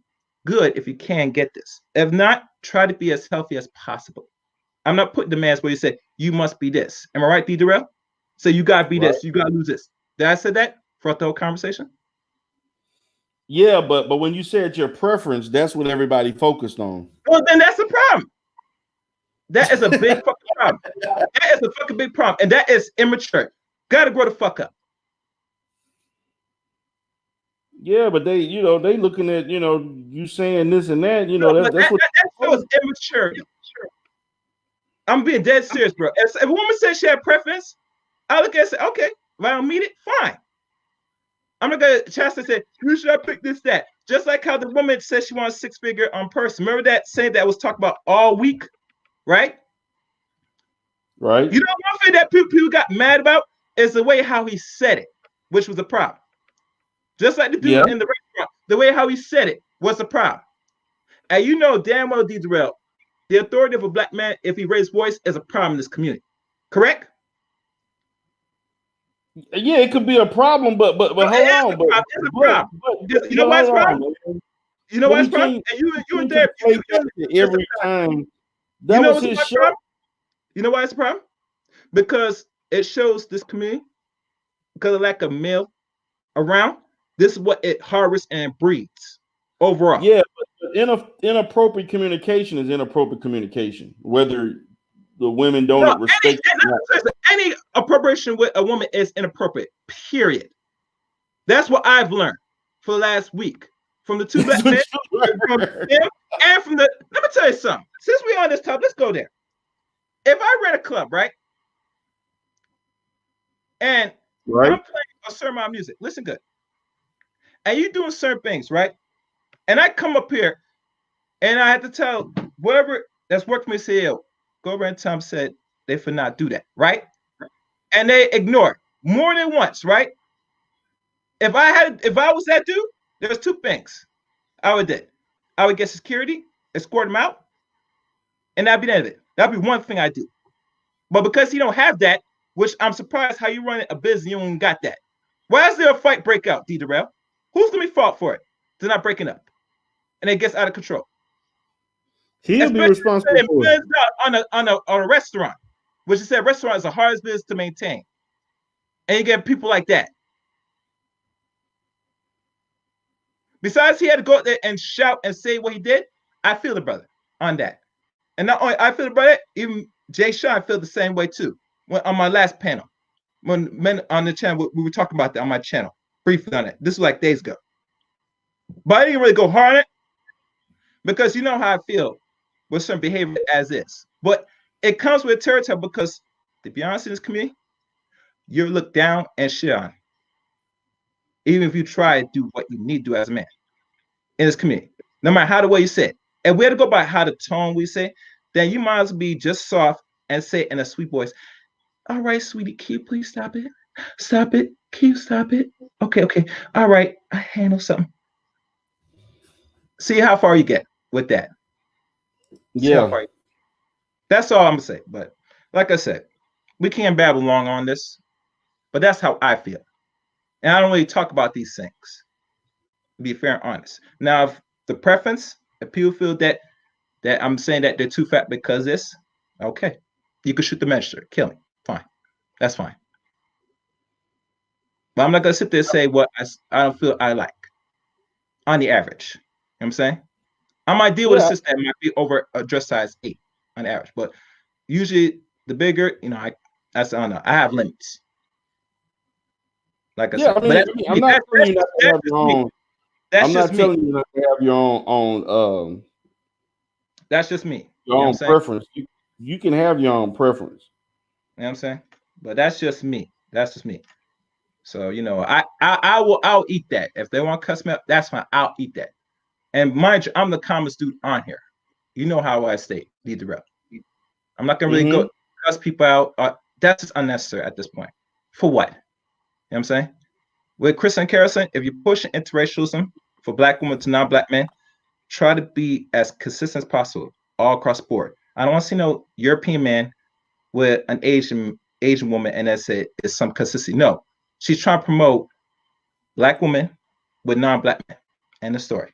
good if you can get this. If not, try to be as healthy as possible. I'm not putting demands where you say you must be this. Am I right, D. Darrell? So you gotta be this, you gotta lose this. Did I say that throughout the whole conversation? Yeah, but when you said your preference, that's what everybody focused on. Well, then that's a problem. That is a big fucking problem. That is a fucking big problem, and that is immature. Gotta grow the fuck up. Yeah, but they looking at, you saying this and that, that's what that shows immature. I'm being dead serious, bro. If a woman says she had preference, I look at it and say, okay, if I don't meet it, fine. I'm not gonna chance to say, you should have picked this, that. Just like how the woman said she wants 6-figure person. Remember that saying that was talked about all week, right? Right. You know, one thing that people got mad about is the way how he said it, which was a problem. Just like the dude in the restaurant, the way how he said it was a problem. And you know damn well, D. Darrell, the authority of a black man, if he raised voice, is a problem in this community. Correct? Yeah, it could be a problem, but hold on. It's a problem. You know why it's a problem? You know why it's a problem? And you were there every time. That was his show. You know why it's a problem? Because it shows this community, because of lack of male around, this is what it harvests and breeds overall. Yeah, but inappropriate communication is inappropriate communication, whether the women don't respect any appropriation with a woman is inappropriate, period. That's what I've learned for the last week from the two black men, from him, and from the. Let me tell you something. Since we're on this topic, let's go there. If I rent a club, right, and I'm playing a certain amount of music, listen good, and you doing certain things, right, and I come up here, and I have to tell whatever that's working with me, say, yo, go over and Tom said they for not do that, right? And they ignore it more than once, right? If I was that dude, there's two things I would do. I would get security, escort him out, and that'd be the end of it. That'd be one thing I do. But because he don't have that, which I'm surprised how you run a business, you don't got that. Why is there a fight break out, D. Darrell? Who's gonna be fault for it? They're not breaking up, and it gets out of control. He'll be responsible for it. On a restaurant, which is said restaurant is the hardest business to maintain, and you get people like that. Besides, he had to go out there and shout and say what he did. I feel the brother on that, and not only I feel the brother, even Jay Sean feel the same way too. When on my last panel, when men on the channel, we were talking about that on my channel briefly on it. This was like days ago, but I didn't really go hard on it because you know how I feel with certain behavior as is. But it comes with territory because, to be honest, in this community, you're looked down and shit on, even if you try to do what you need to do as a man in this community. No matter how the way you say it. And we had to go by how the tone we say, then you might as well be just soft and say it in a sweet voice. All right, sweetie, can you please stop it? Stop it. Can you stop it? Okay. All right, I handle something. See how far you get with that. Yeah. That's all I'm gonna say. But like I said, we can't babble long on this, but that's how I feel. And I don't really talk about these things, to be fair and honest. Now, if the preference, if people feel that I'm saying that they're too fat because this, okay, you can shoot the messenger, kill me, fine, that's fine. But I'm not gonna sit there and say what I don't feel I like on the average. You know what I'm saying? I might deal with a sister that might be over a dress size 8 on average, but usually the bigger, I don't know. I have limits. Like I Yeah, said, I mean, I'm not telling you not to have your own. I'm not telling you not to have your own. That's just me. Your own preference. You can have your own preference. You know what I'm saying? But that's just me. That's just me. So, you know, I'll eat that. If they want to cuss me up, that's fine. I'll eat that. And mind you, I'm the calmest dude on here. You know how I stay, lead the rep. I'm not gonna really go cuss people out. That's just unnecessary at this point. For what? You know what I'm saying? With Chris and Carolson, if you're pushing interracialism for black women to non-black men, try to be as consistent as possible all across the board. I don't want to see no European man with an Asian woman and that's it is some consistency. No, she's trying to promote black women with non-black men. End of story.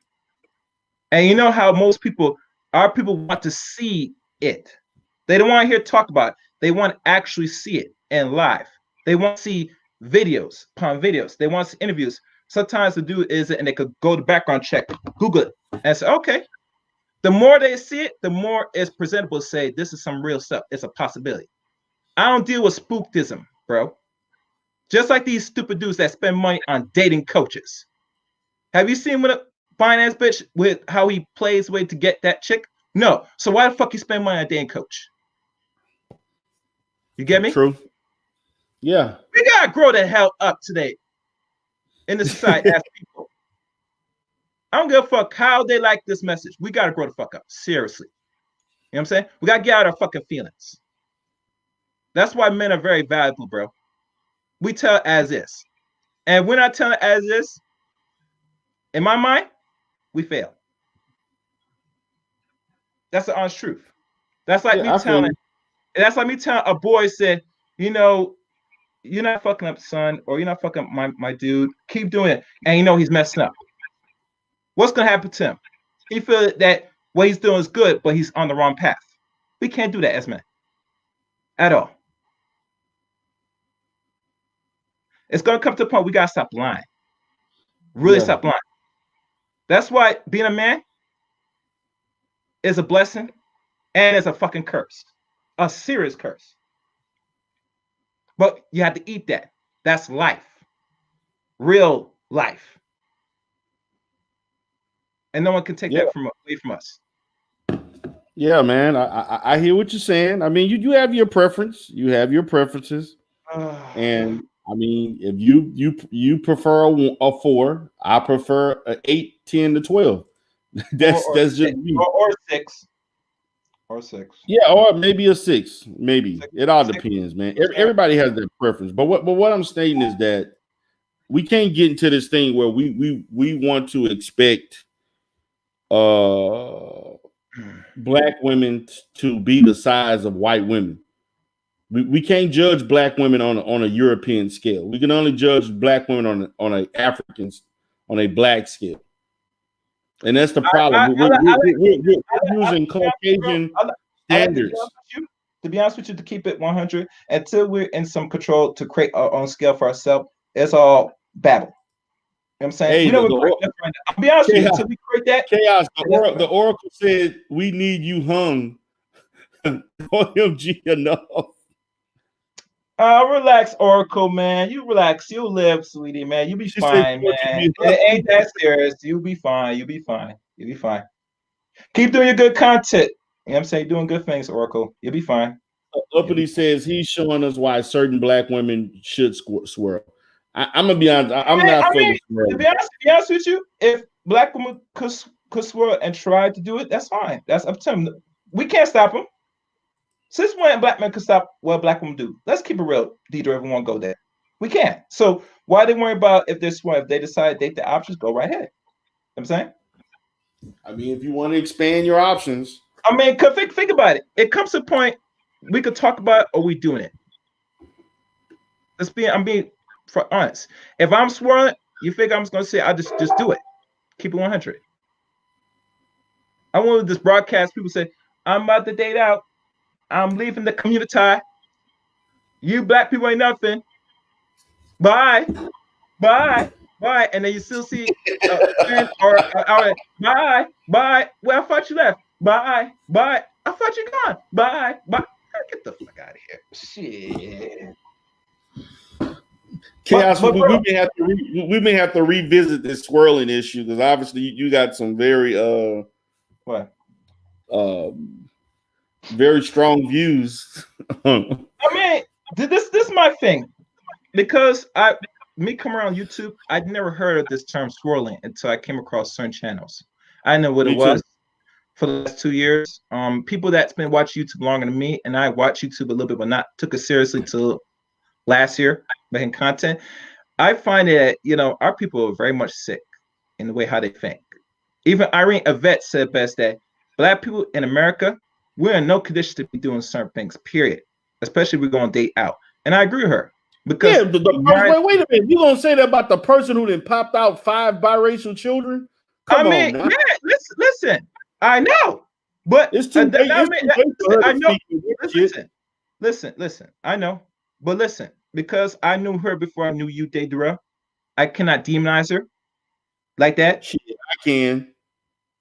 And you know how most people, our people want to see it. They don't want to hear talk about it. They want to actually see it in live. They want to see videos upon videos. They want to see interviews. Sometimes the dude is it, and they could go to background check, Google it, and say, okay. The more they see it, the more it's presentable to say this is some real stuff. It's a possibility. I don't deal with spookism, bro. Just like these stupid dudes that spend money on dating coaches. Have you seen what a finance bitch with how he plays way to get that chick? No. So why the fuck you spend money on a dating coach? You get me? True. Yeah. We gotta grow the hell up today in the society as people. I don't give a fuck how they like this message. We gotta grow the fuck up. Seriously. You know what I'm saying? We gotta get out our fucking feelings. That's why men are very valuable, bro. We tell as is. And we're not telling as is, in my mind, we fail. That's the honest truth. That's like me telling a boy said, you know, you're not fucking up, son, or you're not fucking up my dude. Keep doing it. And you know he's messing up. What's gonna happen to him? He feels that what he's doing is good, but he's on the wrong path. We can't do that as men. At all. It's gonna come to a point we gotta stop lying. Really stop lying. That's why being a man is a blessing and it's a fucking curse. A serious curse. But you have to eat that. That's life. Real life. And no one can take that away from us. Yeah, man. I hear what you're saying. I mean, you have your preference. You have your preferences. And I mean, if you prefer a 4, I prefer an 8, 10 to 12. That's just me. Or 6. Or 6. Yeah, or maybe a 6. Maybe. It all depends, man. Everybody has their preference. But what I'm stating is that we can't get into this thing where we want to expect black women to be the size of white women. We can't judge black women on a European scale. We can only judge black women on a Africans on a black scale, and that's the problem. We're using Caucasian standards. To be honest with you, to keep it 100, until we're in some control to create our own scale for ourselves, it's all babble. You know what I'm saying? Hey, I'll be honest with you, until we create that. Chaos. The Oracle said we need you hung. OMG enough. Relax, Oracle, man. You relax. You'll live, sweetie, man. You'll be fine, man. It ain't that serious. You'll be fine. You'll be fine. You'll be fine. Keep doing your good content. You know what I'm saying? Doing good things, Oracle. You'll be fine. Uppity says he's showing us why certain black women should swirl. I'm gonna be honest. To be honest with you, if black women could swirl and try to do it, that's fine. That's up to them. We can't stop them. Since when black men could stop what black women do? Let's keep it real, Deidre. Everyone go there. We can't. So why they worry about if they're swirl? If they decide to date the options, go right ahead. You know what I'm saying? I mean, if you want to expand your options. I mean, think about it. It comes to a point we could talk about it or we doing it. I'm being honest. If I'm swirling, you think I'm just gonna say I'll just do it. Keep it 100. I want this broadcast. People say, I'm about to date out. I'm leaving the community. You black people ain't nothing. Bye. Bye. Bye. And then you still see bye. Bye. Well, I thought you left. Bye. Bye. I thought you gone. Bye. Bye. Get the fuck out of here. Shit. Chaos. We may have to revisit this swirling issue because obviously you got some very very strong views. I mean, this is my thing because me coming around YouTube, I'd never heard of this term swirling until I came across certain channels. I know what it was for the last 2 years. People that's been watching YouTube longer than me, and I watch YouTube a little bit, but not took it seriously till last year making content. I find that our people are very much sick in the way how they think. Even Irene Yvette said best that Black people in America, we're in no condition to be doing certain things, period. Especially if we're going to date out. And I agree with her. Because wait a minute. You gonna say that about the person who then popped out 5 biracial children? Come on, yeah, listen. I know. But it's too late. I know. Listen. I know. But listen, because I knew her before I knew you, Daydura, I cannot demonize her like that. Shit, I can.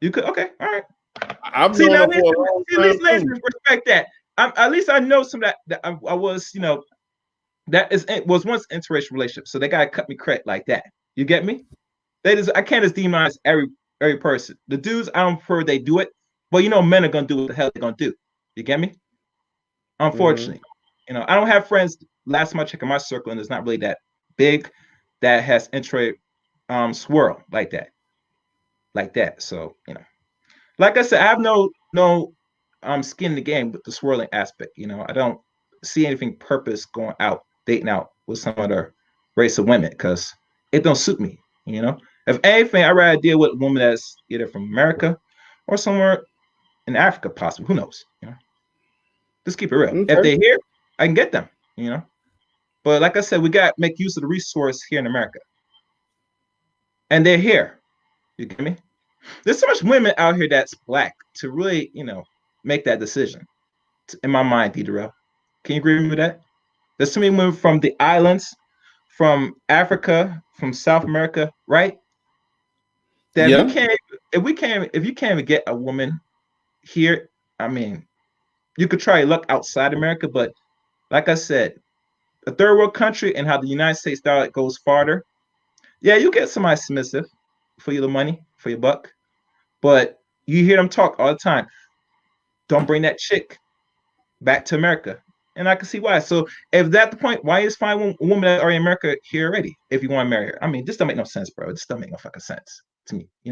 You could? Okay, all right. I've known her for a long time. At least respect that. At least I know some that I was, that was once an interracial relationship. So they gotta cut me credit like that. You get me? I can't just demonize every person. The dudes, I don't prefer they do it, but men are gonna do what the hell they're gonna do. You get me? Unfortunately, I don't have friends. Last time I checked in my circle, and it's not really that big that has intra swirl like that. So like I said, I have no skin in the game with the swirling aspect. I don't see anything purpose going out dating out with some other race of women because it don't suit me. If anything, I'd rather deal with a woman that's either from America or somewhere in Africa, possibly. Who knows? Just keep it real. Okay. If they're here, I can get them. But like I said, we got to make use of the resource here in America, and they're here. You get me? There's so much women out here that's Black to really, make that decision. In my mind, Darrell, can you agree with that? There's so many women from the islands, from Africa, from South America, right? That if you can't even get a woman here, I mean, you could try your luck outside America, but like I said, a third world country and how the United States dollar goes farther, yeah, you get somebody submissive for your money, for your buck, but you hear them talk all the time. Don't bring that chick back to America. And I can see why. So if that's the point, why is find a woman that are in America here already if you want to marry her? I mean, this don't make no sense, bro. This don't make no fucking sense to me, I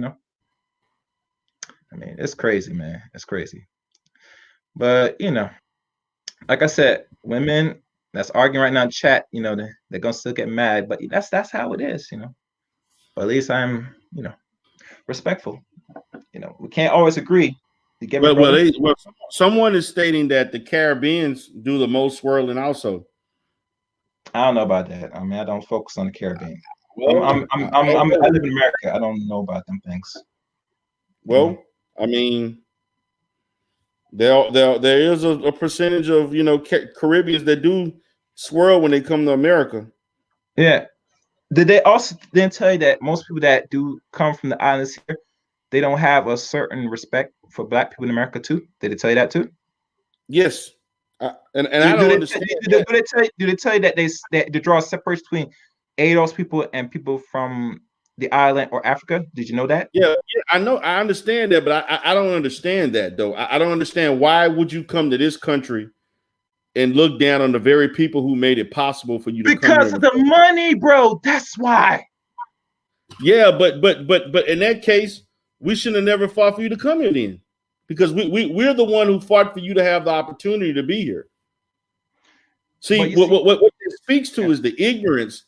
mean, it's crazy, man. It's crazy. But, like I said, women that's arguing right now in chat, they're going to still get mad. But that's how it is, But at least I'm, respectful. We can't always agree. Someone is stating that the Caribbeans do the most swirling also. I don't know about that. I mean, I don't focus on the Caribbean. Well, I live in America. I don't know about them things. Well, I mean, there is a percentage of Caribbeans that do swirl when they come to America. Yeah. Did they also then tell you that most people that do come from the islands here, they don't have a certain respect for Black people in America too? Did they tell you that too? Yes. I don't understand. Do they tell you that they draw a separation between ADOS people and people from the island or Africa? Did you know that? Yeah, I know. I understand that, but I don't understand that though. I don't understand why would you come to this country and look down on the very people who made it possible for you to come here? Because of the money, bro. That's why. Yeah, but in that case, we shouldn't have never fought for you to come here then, because we're the one who fought for you to have the opportunity to be here. See, what it speaks to is the ignorance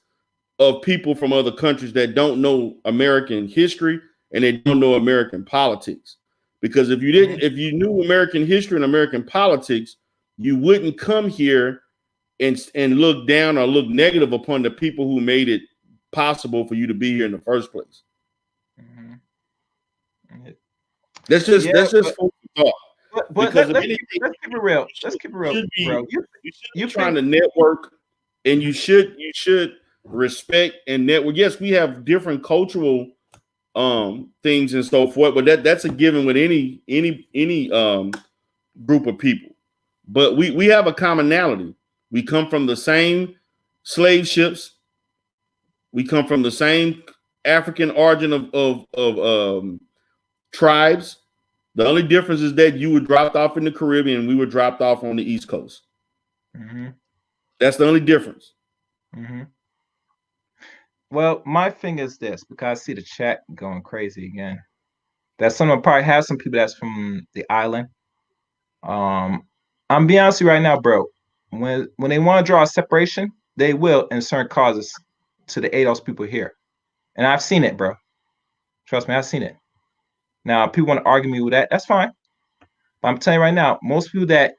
of people from other countries that don't know American history and they don't know American politics. Because if you knew American history and American politics, you wouldn't come here and look down or look negative upon the people who made it possible for you to be here in the first place. Mm-hmm. That's just thought. But let's keep it real. Let's keep it real, bro. You're trying to network, and you should respect and network. Yes, we have different cultural things and so forth, but that's a given with any group of people. But we have a commonality. We come from the same slave ships. We come from the same African origin of tribes. The only difference is that you were dropped off in the Caribbean and we were dropped off on the East Coast. That's the only difference. Well, my thing is this, because I see the chat going crazy again. That someone probably has some people that's from the island. I'm being honest with you right now, bro. When they want to draw a separation, they will in certain causes to the ADOS people here. And I've seen it, bro. Trust me, I've seen it. Now, people want to argue me with that. That's fine. But I'm telling you right now, most people that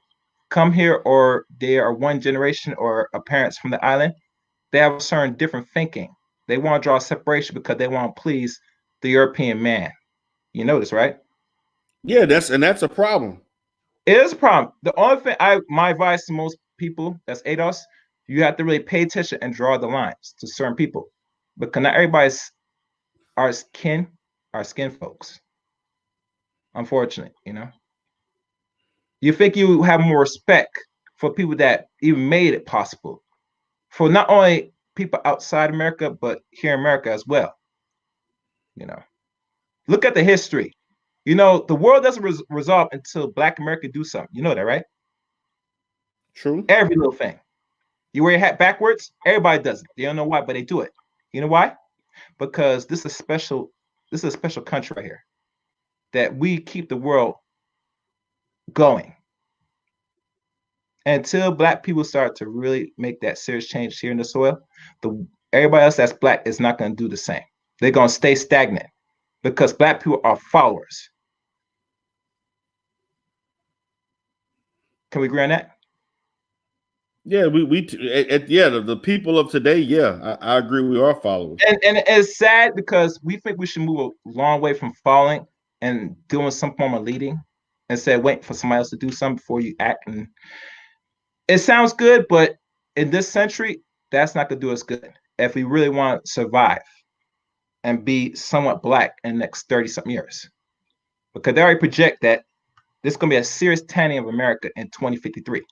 come here or they are one generation or are parents from the island, they have a certain different thinking. They want to draw a separation because they want to please the European man. You know this, right? Yeah, that's a problem. It is a problem. The only thing my advice to most people that's ADOS, you have to really pay attention and draw the lines to certain people. Because not everybody's our skin folks. Unfortunately, you know. You think you have more respect for people that even made it possible. For not only people outside America, but here in America as well. You know. Look at the history. You know, the world doesn't resolve until Black America do something. You know that, right? True. Every little thing. You wear your hat backwards, everybody does it. They don't know why, but they do it. You know why? Because this is a special country right here. That we keep the world going. Until Black people start to really make that serious change here in the soil, everybody else that's Black is not going to do the same. They're going to stay stagnant because Black people are followers. Can we agree on that? Yeah, the people of today, yeah, I agree, we are followers. And it's sad because we think we should move a long way from following and doing some form of leading instead of waiting for somebody else to do something before you act. And it sounds good, but in this century, that's not going to do us good if we really want to survive and be somewhat Black in the next 30-something years. Because they already project that there's going to be a serious tanning of America in 2053.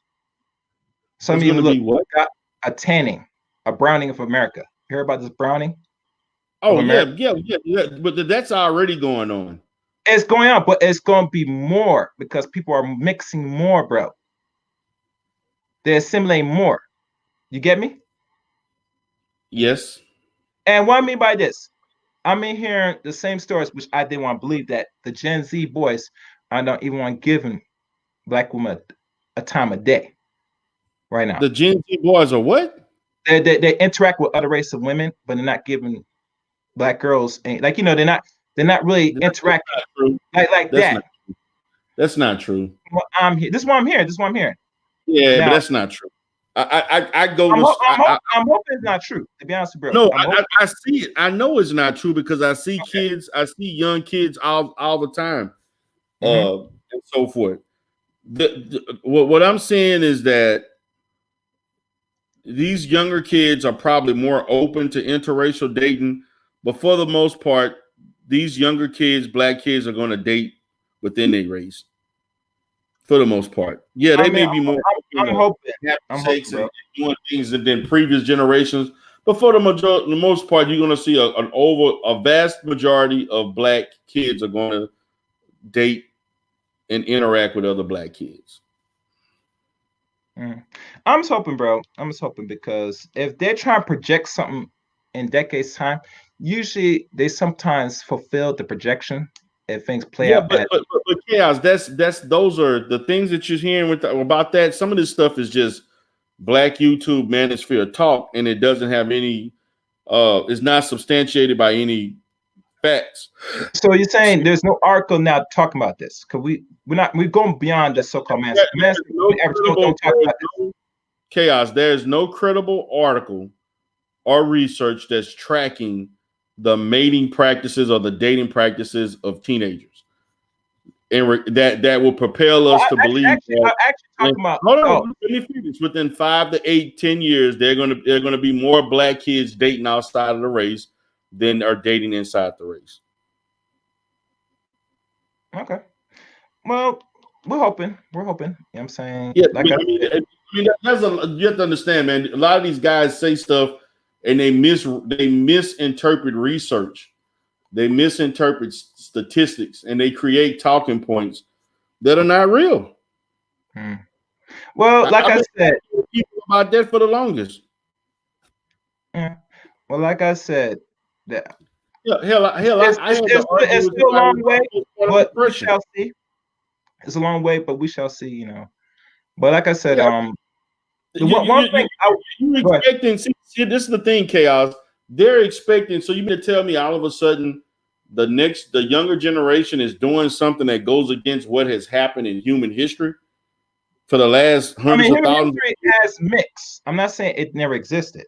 Some of you look got a tanning, a browning of America. Hear about this browning? Oh, yeah. But that's already going on. It's going on, but it's going to be more because people are mixing more, bro. They're assimilating more. You get me? Yes. And what I mean by this, I mean hearing the same stories, which I didn't want to believe, that the Gen Z boys, I don't even want to give them Black women a time of day right now. The Gen Z boys are what? They interact with other races of women, but they're not giving Black girls, like, you know, they're not really interacting like that. That's not true. Well, this is what I'm hearing. Yeah, now, but that's not true. I go. I'm hoping it's not true. To be honest, bro. No, I see it. I know it's not true because I see kids. I see young kids all the time, and so forth. What I'm saying is that these younger kids are probably more open to interracial dating, but for the most part, these younger kids, Black kids, are going to date within their race. For the most part, yeah, they may be more. I'm hoping. I'm hoping, doing things than previous generations, but for the most part, you're going to see a vast majority of Black kids are going to date and interact with other Black kids. I'm just hoping, bro. I'm just hoping because if they're trying to project something in decades' time, usually they sometimes fulfill the projection. If things play out, but chaos. Those are the things that you're hearing about that. Some of this stuff is just Black YouTube manosphere talk, and it doesn't have any. It's not substantiated by any facts. So you're saying there's no article now talking about this? Because we're going beyond the so-called manosphere. Don't talk about this. Chaos. There's no credible article or research that's tracking the mating practices or the dating practices of teenagers, and that will propel us to believe. Let me finish. Within 5 to 8, 10 years, they're gonna be more Black kids dating outside of the race than are dating inside the race. Okay. Well, we're hoping. You know what I'm saying? Yeah, you have to understand, man. A lot of these guys say stuff and they misinterpret research, they misinterpret statistics, and they create talking points that are not real. Well, like I said, people about that for the longest. Yeah. Well, like I said, that it's still a long way, but we shall see. It's a long way, but we shall see. You know, but like I said, one thing you expecting. See, this is the thing, Chaos. They're expecting. So you mean to tell me all of a sudden the younger generation is doing something that goes against what has happened in human history for the last hundreds of thousands? History has mixed. I'm not saying it never existed.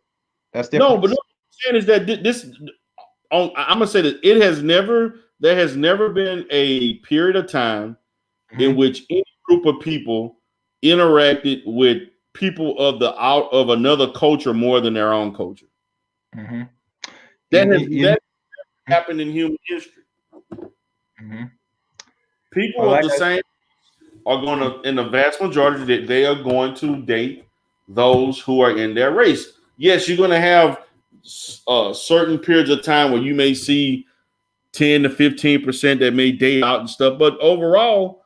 That's different. No, but what I'm saying is that this. I'm gonna say that there has never been a period of time in which any group of people interacted with people of another culture more than their own culture. That happened in human history. People of the same are going to, in the vast majority, that they are going to date those who are in their race. Yes, you're going to have certain periods of time where you may see 10 to 15% that may date out and stuff, but overall,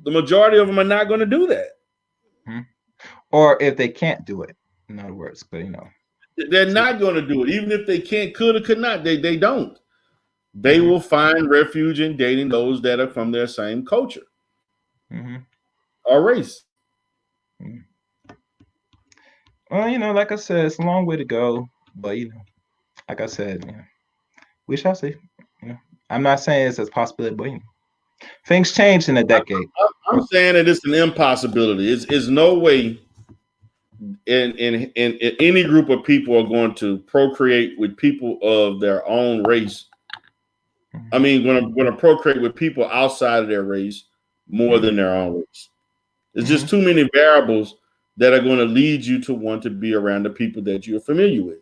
the majority of them are not going to do that. Or if they can't do it, in other words, but they're not going to do it. Even if they could or could not, they don't. They will find refuge in dating those that are from their same culture or race. Well, like I said, it's a long way to go, but like I said, we shall see. I'm not saying it's a possibility, but things change in a decade. I'm saying that it's an impossibility. It's no way in any group of people are going to procreate with people of their own race. I mean, going to procreate with people outside of their race more than their own race. There's just too many variables that are going to lead you to want to be around the people that you're familiar with.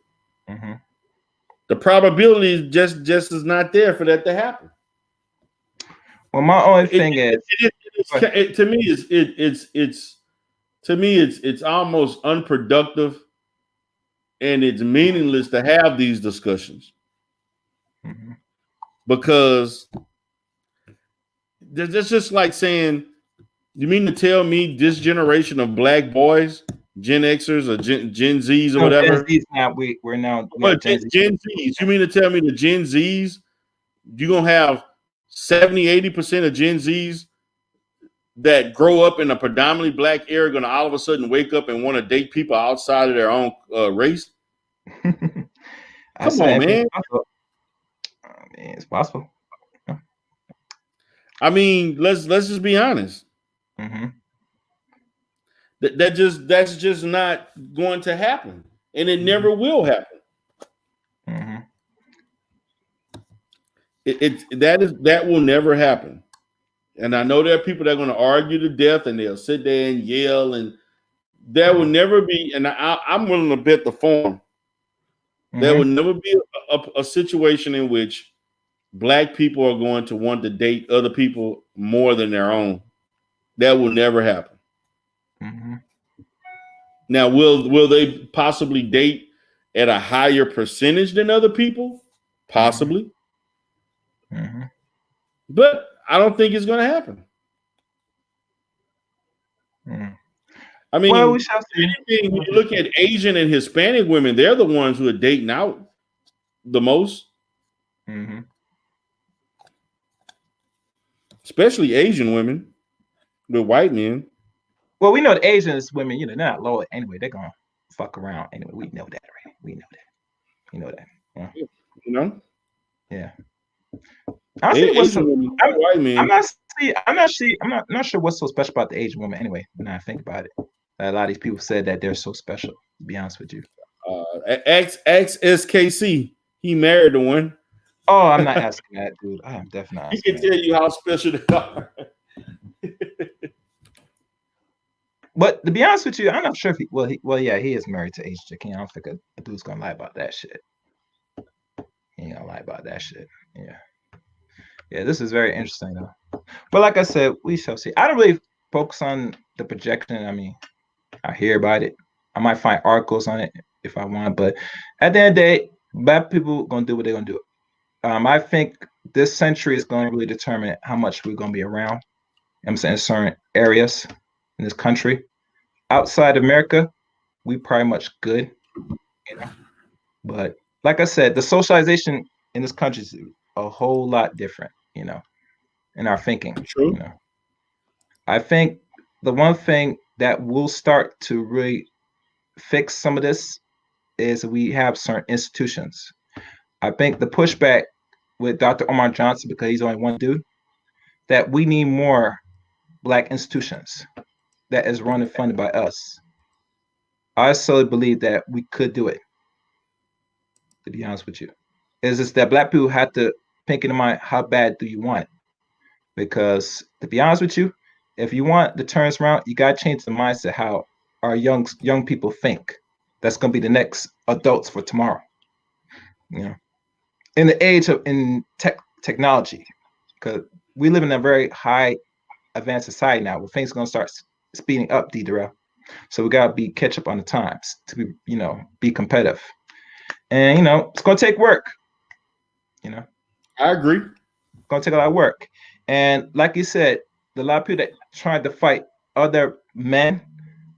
The probability just is not there for that to happen. Well, my only thing is, to me, it's almost unproductive and it's meaningless to have these discussions because that's just like saying, you mean to tell me this generation of black boys, Gen Xers or Gen Zs or whatever? Gen Zs now, we're now Gen Zs. You mean to tell me the Gen Zs, you're going to have 70-80% of Gen Zs that grow up in a predominantly black area going to all of a sudden wake up and want to date people outside of their own race? Come on, man. It's possible. I mean, let's just be honest. That's just not going to happen, and it never will happen. That will never happen. And I know there are people that are going to argue to death, and they'll sit there and yell, and there will never be. And I'm willing to bet the farm. There will never be a situation in which black people are going to want to date other people more than their own. That will never happen. Now, will they possibly date at a higher percentage than other people? Possibly. But I don't think it's going to happen. I mean, well, we shall see. When you look at Asian and Hispanic women, they're the ones who are dating out the most. Especially Asian women with white men. Well, we know the Asians women, they're not loyal anyway. They're gonna fuck around anyway. We know that, right? We know that. You know that. Yeah. Yeah. I'm not sure what's so special about the Asian woman anyway. When I think about it, a lot of these people said that they're so special. To be honest with you. XSKC, he married the one. Oh, I'm not asking that, dude. I am definitely. He can tell you how special they are. But to be honest with you, I'm not sure if he is married to Asian chick. I don't think a dude's gonna lie about that shit. He ain't gonna lie about that shit. Yeah, this is very interesting though. But like I said, we shall see. I don't really focus on the projection. I mean, I hear about it. I might find articles on it if I want. But at the end of the day, black people gonna do what they're gonna do. I think this century is going to really determine how much we're gonna be around. I'm saying in certain areas in this country. Outside America, we pretty much good, you know. But like I said, the socialization in this country is a whole lot different, you know, in our thinking. True. You know, I think the one thing that will start to really fix some of this is we have certain institutions. I think the pushback with Dr. Omar Johnson, because he's only one dude, that we need more black institutions that is run and funded by us. I solely believe that we could do it, to be honest with you. Is just that black people have to think in mind, how bad do you want it? Because to be honest with you, if you want the turns around, you gotta change the mindset how our young people think. That's gonna be the next adults for tomorrow. You know, in the age of technology, because we live in a very high advanced society now, where things are gonna start speeding up, Darrell. So we gotta be catch up on the times to be, you know, be competitive. And you know, it's gonna take work. You know, I agree. It's gonna take a lot of work. And like you said, a lot of people that trying to fight other men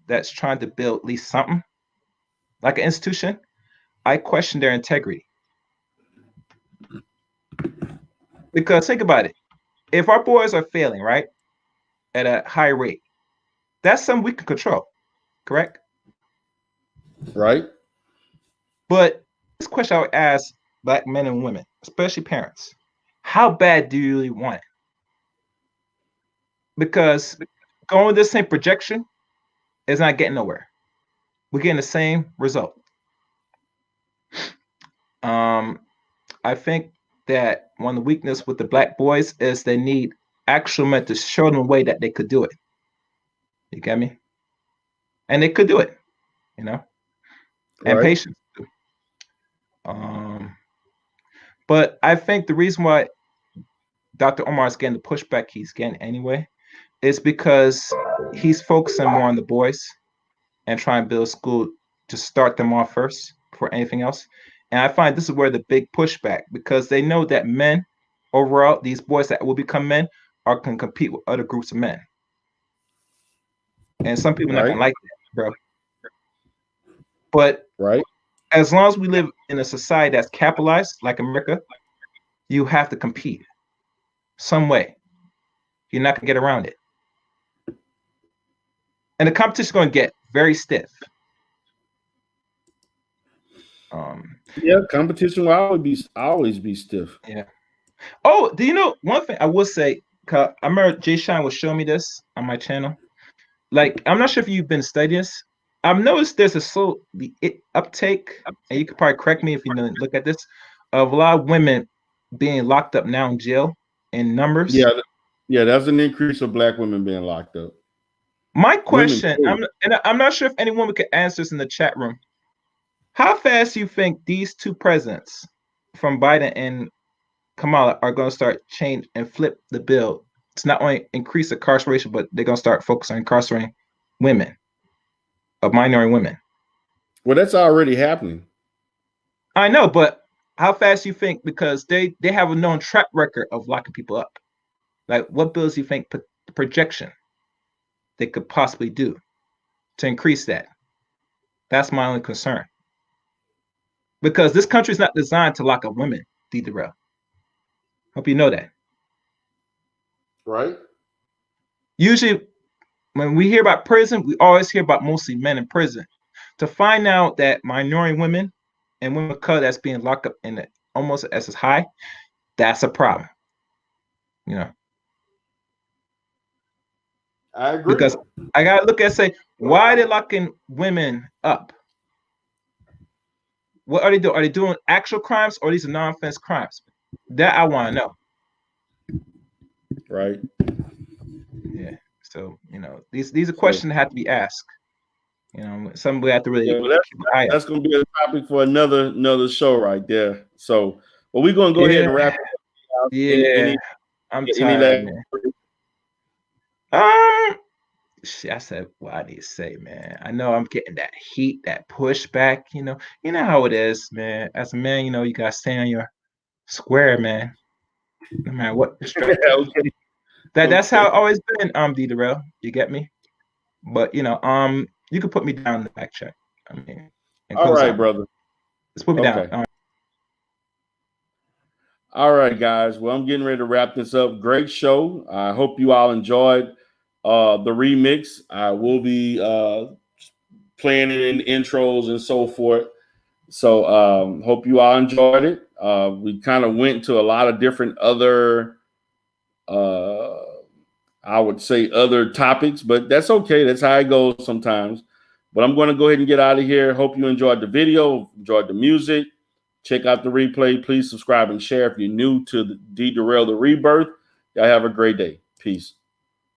that's trying to build at least something like an institution, I question their integrity. Because think about it. If our boys are failing, right, at a high rate, that's something we can control, correct? Right. But this question I would ask black men and women, especially parents, how bad do you really want it? Because going with the same projection is not getting nowhere. We're getting the same result. I think that one of the weakness with the black boys is they need actual men to show them a way that they could do it. You get me? And they could do it, you know, and Right. patience. But I think the reason why Dr. Omar is getting the pushback he's getting anyway is because he's focusing more on the boys and trying to build a school to start them off first before anything else. And I find this is where the big pushback, because they know that men overall, these boys that will become men can compete with other groups of men. And some people are not gonna like that, bro. But as long as we live in a society that's capitalized like America, you have to compete some way. You're not gonna get around it. And the competition is gonna get very stiff. Yeah, competition will always be stiff. Yeah. Oh, do you know one thing I will say? I remember Jay Shine was showing me this on my channel. Like, I'm not sure if you've been studying this. I've noticed there's a slow uptake, and you could probably correct me if you know, look at this, of a lot of women being locked up now in jail in numbers. Yeah, that's an increase of black women being locked up. My question, I'm not sure if any woman could answer this in the chat room. How fast do you think these two presidents from Biden and Kamala are going to start change and flip the bill to not only increase incarceration, but they're going to start focusing on incarcerating women, of minority women? Well, that's already happening. I know, but how fast do you think? Because they have a known track record of locking people up. Like, what bills do you think projection they could possibly do to increase that? That's my only concern. Because this country is not designed to lock up women, D. Darrell. Hope you know that. Right. Usually, when we hear about prison, we always hear about mostly men in prison. To find out that minority women and women of color that's being locked up in it almost as high, that's a problem. You know. I agree. Because I gotta look at say, why are they locking women up? What are they doing? Are they doing actual crimes or these are non-offense crimes? That I want to know. Right. Yeah. So, you know, these are questions that have to be asked. You know, somebody have to really that's going to be a topic for another show right there. So, well, we're going to go ahead and wrap it up. Yeah. I'm tired, man. I said, "What I need to say, man. I know I'm getting that heat, that pushback. You know how it is, man. As a man, you gotta stay on your square, man. No matter what perspective. Okay. That's how Okay. it always been, D Darrell. You get me? But you could put me down in the back check. I mean, and All close right, out. brother. Let's put me down. Okay. All right, guys. Well, I'm getting ready to wrap this up. Great show. I hope you all enjoyed the remix. I will be playing it in intros and so forth. So hope you all enjoyed it. We kind of went to a lot of different other, I would say, other topics, but that's okay. That's how it goes sometimes. But I'm going to go ahead and get out of here. Hope you enjoyed the video, enjoyed the music. Check out the replay. Please subscribe and share if you're new to the D Darrell the Rebirth. Y'all have a great day. Peace.